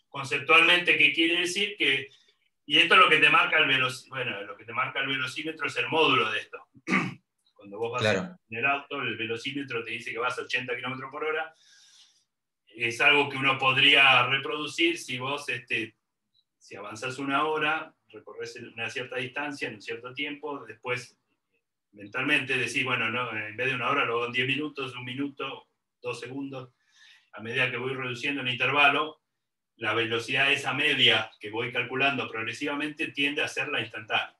Conceptualmente, ¿qué quiere decir? Que, y esto es lo que te marca el velocímetro, bueno, lo que te marca el velocímetro es el módulo de esto. Cuando vos vas en el auto, el velocímetro te dice que vas a 80 km por hora. Es algo que uno podría reproducir si vos, si avanzás una hora, recorres una cierta distancia en un cierto tiempo, después mentalmente decís, bueno, no, en vez de una hora lo hago en 10 minutos, 1 minuto, 2 segundos. A medida que voy reduciendo el intervalo, la velocidad esa media que voy calculando progresivamente tiende a ser la instantánea.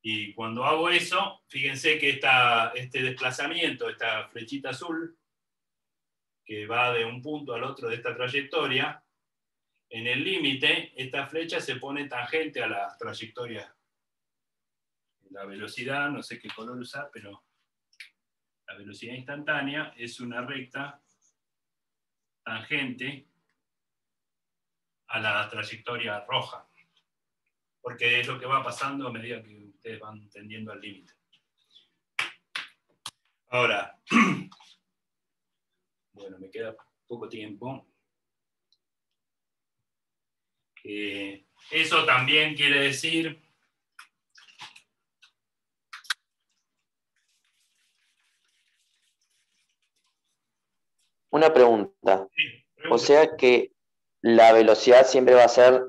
Y cuando hago eso, fíjense que este desplazamiento, esta flechita azul, que va de un punto al otro de esta trayectoria, en el límite, esta flecha se pone tangente a la trayectoria. La velocidad, no sé qué color usar, pero la velocidad instantánea es una recta tangente a la trayectoria roja, porque es lo que va pasando a medida que ustedes van tendiendo al límite. Ahora, bueno, me queda poco tiempo. Eso también quiere decir Una pregunta. O sea que la velocidad siempre va a ser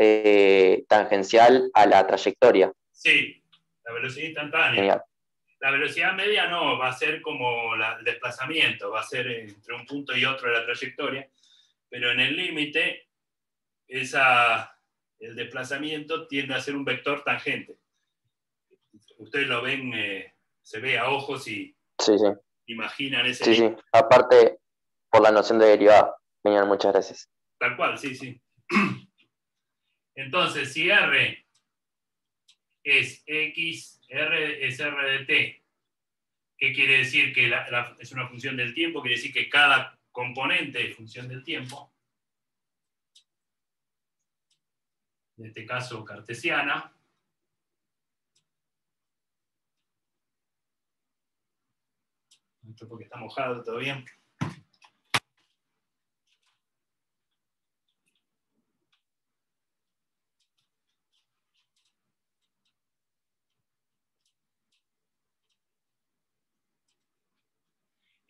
tangencial a la trayectoria. Sí, la velocidad instantánea. Genial. La velocidad media no, va a ser como el desplazamiento, va a ser entre un punto y otro de la trayectoria, pero en el límite, el desplazamiento tiende a ser un vector tangente. Ustedes lo ven, se ve a ojos y sí. Imaginan ese límite. Sí, aparte por la noción de derivada. Genial, muchas gracias. Tal cual, sí. Entonces, si R es X, R es R de T, ¿qué quiere decir? Que es una función del tiempo, quiere decir que cada componente es función del tiempo. En este caso, cartesiana. Esto porque está mojado todavía.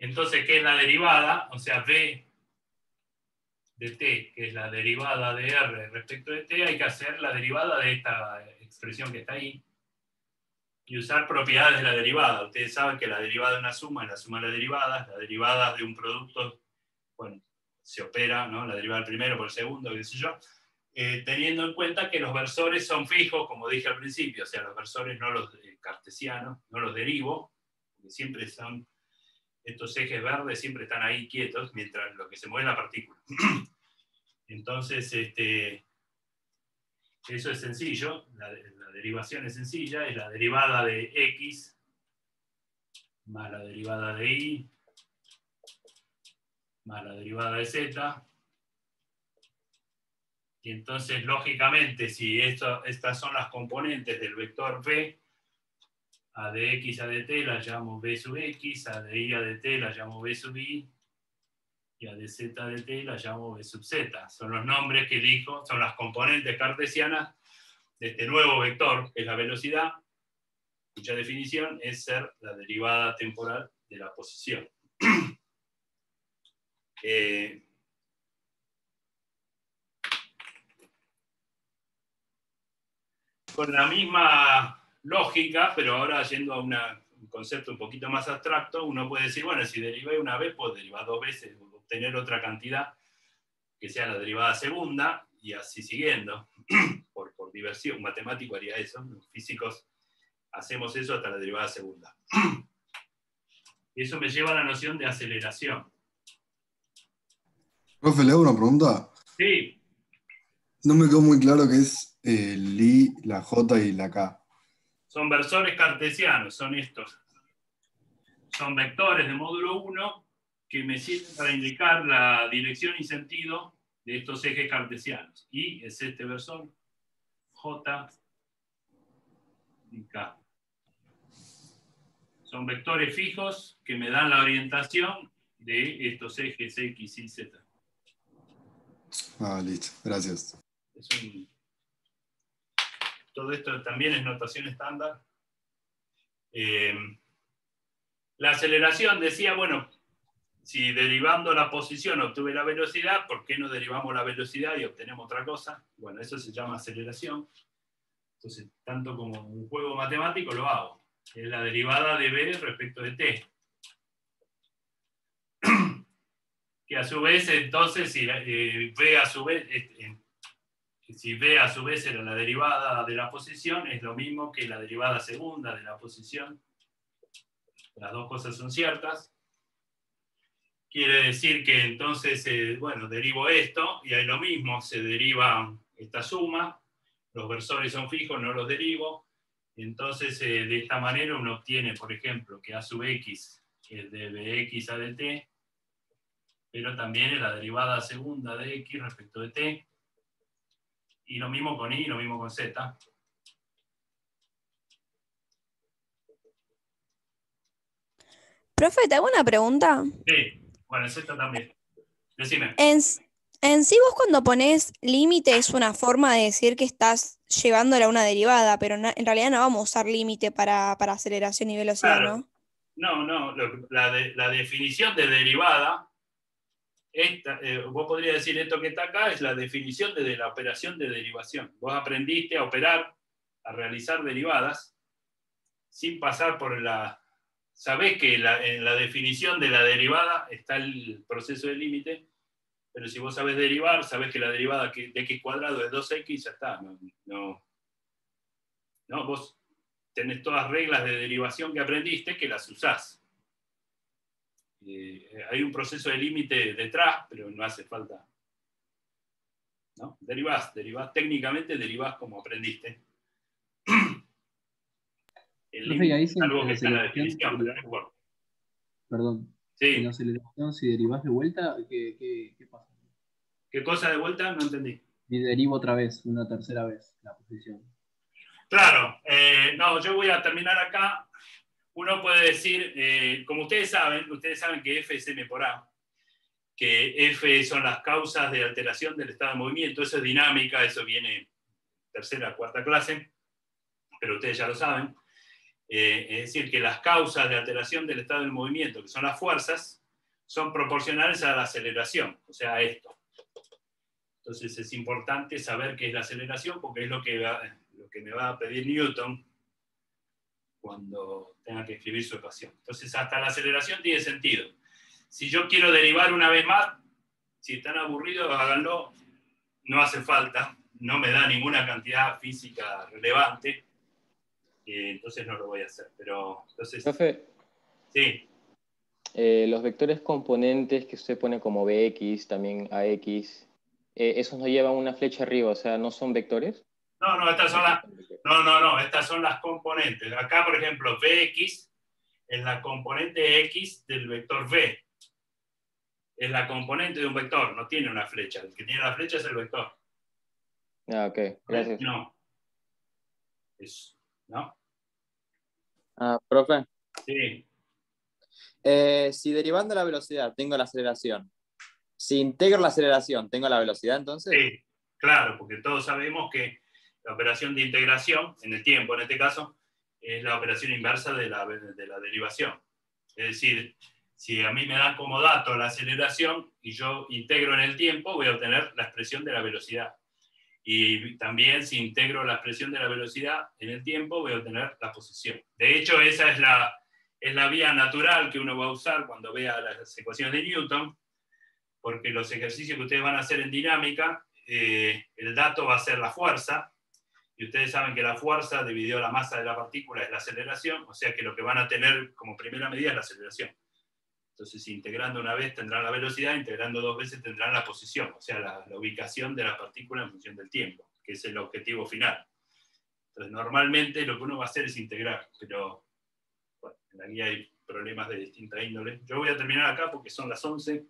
Entonces, ¿qué es la derivada? O sea, v de t, que es la derivada de r respecto de t, hay que hacer la derivada de esta expresión que está ahí y usar propiedades de la derivada. Ustedes saben que la derivada de una suma es la suma de las derivadas. La derivada de un producto, bueno, se opera, ¿no? La derivada del primero por el segundo, qué sé yo. Teniendo en cuenta que los versores son fijos, como dije al principio, o sea, los versores no los cartesianos, no los derivo, porque siempre son, estos ejes verdes siempre están ahí quietos, mientras lo que se mueve es la partícula. Entonces, eso es sencillo, la derivación es sencilla, es la derivada de x más la derivada de y más la derivada de z. Y entonces, lógicamente, si estas son las componentes del vector v, A de x a de t la llamo b sub x, a de y a de t la llamo b sub y, y a de z de t la llamo b sub z. Son los nombres que elijo, son las componentes cartesianas de este nuevo vector, que es la velocidad, cuya definición es ser la derivada temporal de la posición. Con la misma lógica, pero ahora yendo a un concepto un poquito más abstracto, uno puede decir, bueno, si derivé una vez, puedo derivar 2 veces, obtener otra cantidad que sea la derivada segunda, y así siguiendo. Por diversión, un matemático haría eso, los físicos hacemos eso hasta la derivada segunda. Y eso me lleva a la noción de aceleración. Profe, le hago una pregunta. Sí. No me quedó muy claro qué es el I, la J y la K. Son versores cartesianos, son estos. Son vectores de módulo 1 que me sirven para indicar la dirección y sentido de estos ejes cartesianos. I es este versor, J y K. Son vectores fijos que me dan la orientación de estos ejes X, Y, Z. Ah, listo, gracias. Todo esto también es notación estándar. La aceleración decía, bueno, si derivando la posición obtuve la velocidad, ¿por qué no derivamos la velocidad y obtenemos otra cosa? Bueno, eso se llama aceleración. Entonces, tanto como un juego matemático lo hago. Es la derivada de b respecto de t. Que a su vez, entonces, si b a su vez... Si b a su vez era la derivada de la posición, es lo mismo que la derivada segunda de la posición. Las dos cosas son ciertas. Quiere decir que entonces, bueno, derivo esto, y ahí lo mismo, se deriva esta suma, los versores son fijos, no los derivo. Entonces, de esta manera uno obtiene, por ejemplo, que a sub x es de bx a de t, pero también es la derivada segunda de x respecto de t. Y lo mismo con y, lo mismo con z. Profe, ¿te hago una pregunta? Sí, bueno, z también. Decime. En sí vos cuando pones límite es una forma de decir que estás llevándola a una derivada, pero en realidad no vamos a usar límite para aceleración y velocidad, Claro. No, la definición de derivada, vos podrías decir esto que está acá, es la definición de la operación de derivación. Vos aprendiste a operar, a realizar derivadas, sin pasar por la... Sabés que en la definición de la derivada está el proceso de límite, pero si vos sabés derivar, sabés que la derivada de x cuadrado es 2x, ya está. No, vos tenés todas las reglas de derivación que aprendiste que las usás. Hay un proceso de límite detrás, pero no hace falta. ¿No? Derivás, técnicamente derivás como aprendiste. El límite es algo que está en la definición, pero no importa. Perdón. Sí. En la aceleración, si derivás de vuelta, ¿qué pasa? ¿Qué cosa de vuelta? No entendí. Y derivo otra vez, una tercera vez, la posición. Claro, no, yo voy a terminar acá. Uno puede decir, como ustedes saben que F es M por A, que F son las causas de alteración del estado de movimiento, eso es dinámica, eso viene tercera, cuarta clase, pero ustedes ya lo saben. Es decir, que las causas de alteración del estado del movimiento, que son las fuerzas, son proporcionales a la aceleración, o sea, a esto. Entonces es importante saber qué es la aceleración, porque es lo que me va a pedir Newton cuando tenga que escribir su ecuación. Entonces hasta la aceleración tiene sentido. Si yo quiero derivar una vez más, si están aburridos, háganlo, no hace falta, no me da ninguna cantidad física relevante, entonces no lo voy a hacer. Pero, entonces, Profe, sí. Los vectores componentes que usted pone como bx, también ax, esos no llevan una flecha arriba, o sea, ¿no son vectores? No, estas son las componentes. Acá, por ejemplo, Vx es la componente X del vector V. Es la componente de un vector, no tiene una flecha. El que tiene la flecha es el vector. Ah, ok, gracias. No. ¿No? Profe. Sí. Si derivando la velocidad tengo la aceleración, si integro la aceleración, ¿tengo la velocidad entonces? Sí, claro, porque todos sabemos que la operación de integración, en el tiempo en este caso, es la operación inversa de la derivación. Es decir, si a mí me dan como dato la aceleración y yo integro en el tiempo, voy a obtener la expresión de la velocidad. Y también si integro la expresión de la velocidad en el tiempo, voy a obtener la posición. De hecho, esa es la vía natural que uno va a usar cuando vea las ecuaciones de Newton, porque los ejercicios que ustedes van a hacer en dinámica, el dato va a ser la fuerza, y ustedes saben que la fuerza dividido la masa de la partícula es la aceleración, o sea que lo que van a tener como primera medida es la aceleración. Entonces, integrando una vez tendrán la velocidad, integrando dos veces tendrán la posición, o sea, la ubicación de la partícula en función del tiempo, que es el objetivo final. Entonces, normalmente lo que uno va a hacer es integrar, pero bueno, en la guía hay problemas de distinta índole. Yo voy a terminar acá porque son las 11.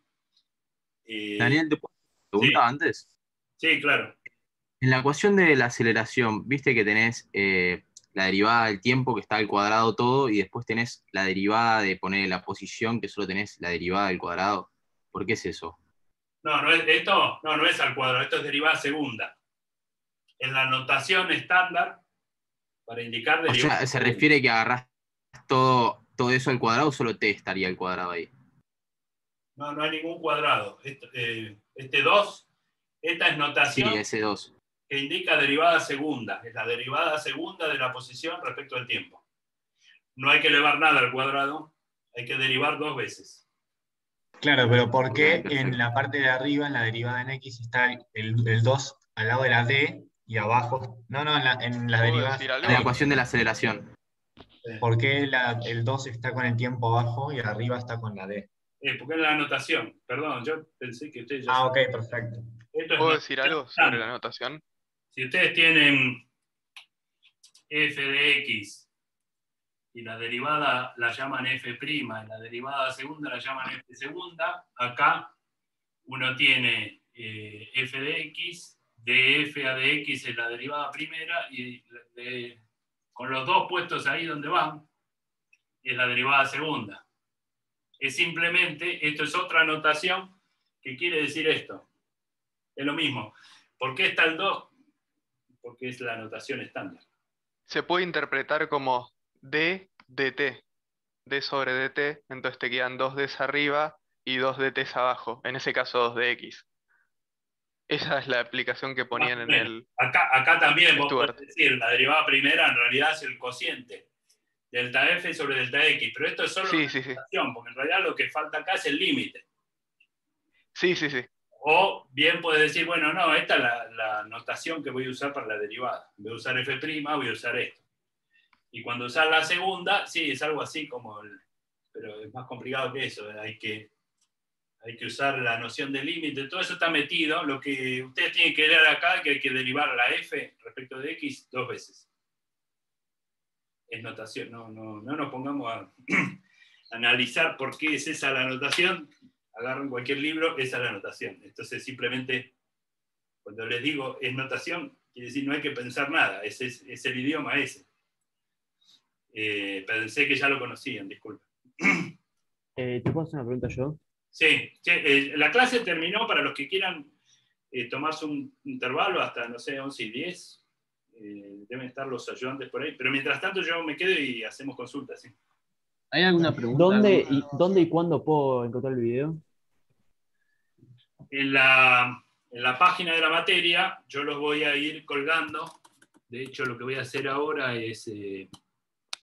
Daniel, ¿te puedo preguntar antes? Sí, claro. En la ecuación de la aceleración, viste que tenés la derivada del tiempo que está al cuadrado todo, y después tenés la derivada de poner la posición, que solo tenés la derivada del cuadrado. ¿Por qué es eso? No, no es al cuadrado, esto es derivada segunda. En la notación estándar, para indicar derivada. O sea, ¿se refiere que agarrás todo eso al cuadrado o solo t estaría al cuadrado ahí? No, no hay ningún cuadrado. Este 2, esta es notación. Sí, ese 2. Que indica derivada segunda. Es la derivada segunda de la posición respecto al tiempo. No hay que elevar nada al cuadrado, hay que derivar dos veces. Claro, pero ¿por qué en la parte de arriba, en la derivada en X, está el 2 al lado de la D y abajo? No, en la derivada. En la ecuación de la aceleración. ¿Por qué el 2 está con el tiempo abajo y arriba está con la D? Porque es la anotación. Perdón, yo pensé que ustedes ya saben. Ok, perfecto. ¿Puedo decir algo sobre la anotación? Si ustedes tienen f de x y la derivada la llaman f', y la derivada segunda la llaman f segunda, acá uno tiene f de x, de f a de x es la derivada primera, y con los dos puestos ahí donde van, es la derivada segunda. Es simplemente, esto es otra notación que quiere decir esto. Es lo mismo. ¿Por qué está el 2? Porque es la notación estándar. Se puede interpretar como d dt, d sobre dt, entonces te quedan 2d's arriba y 2 dt's abajo, en ese caso 2 de x. Esa es la aplicación que ponían en el... Acá también vos podés decir, la derivada primera en realidad es el cociente, delta f sobre delta x, pero esto es solo una notación, porque en realidad lo que falta acá es el límite. Sí. O bien puedes decir, bueno, no, esta es la notación que voy a usar para la derivada. Voy a usar f', voy a usar esto. Y cuando usar la segunda, sí, es algo así como... pero es más complicado que eso. Hay que usar la noción de límite. Todo eso está metido. Lo que ustedes tienen que leer acá es que hay que derivar la f respecto de x dos veces. Es notación. No nos pongamos a analizar por qué es esa la notación. Agarren cualquier libro, esa es la notación. Entonces, simplemente, cuando les digo es notación, quiere decir no hay que pensar nada, es el idioma ese. Pensé que ya lo conocían, disculpen. ¿Te puedo hacer una pregunta yo? Sí, la clase terminó para los que quieran tomarse un intervalo hasta, no sé, 11:10. Deben estar los ayudantes por ahí, pero mientras tanto yo me quedo y hacemos consultas, ¿sí? ¿Hay alguna pregunta? ¿Dónde y cuándo puedo encontrar el video? En la página de la materia yo los voy a ir colgando. De hecho, lo que voy a hacer ahora es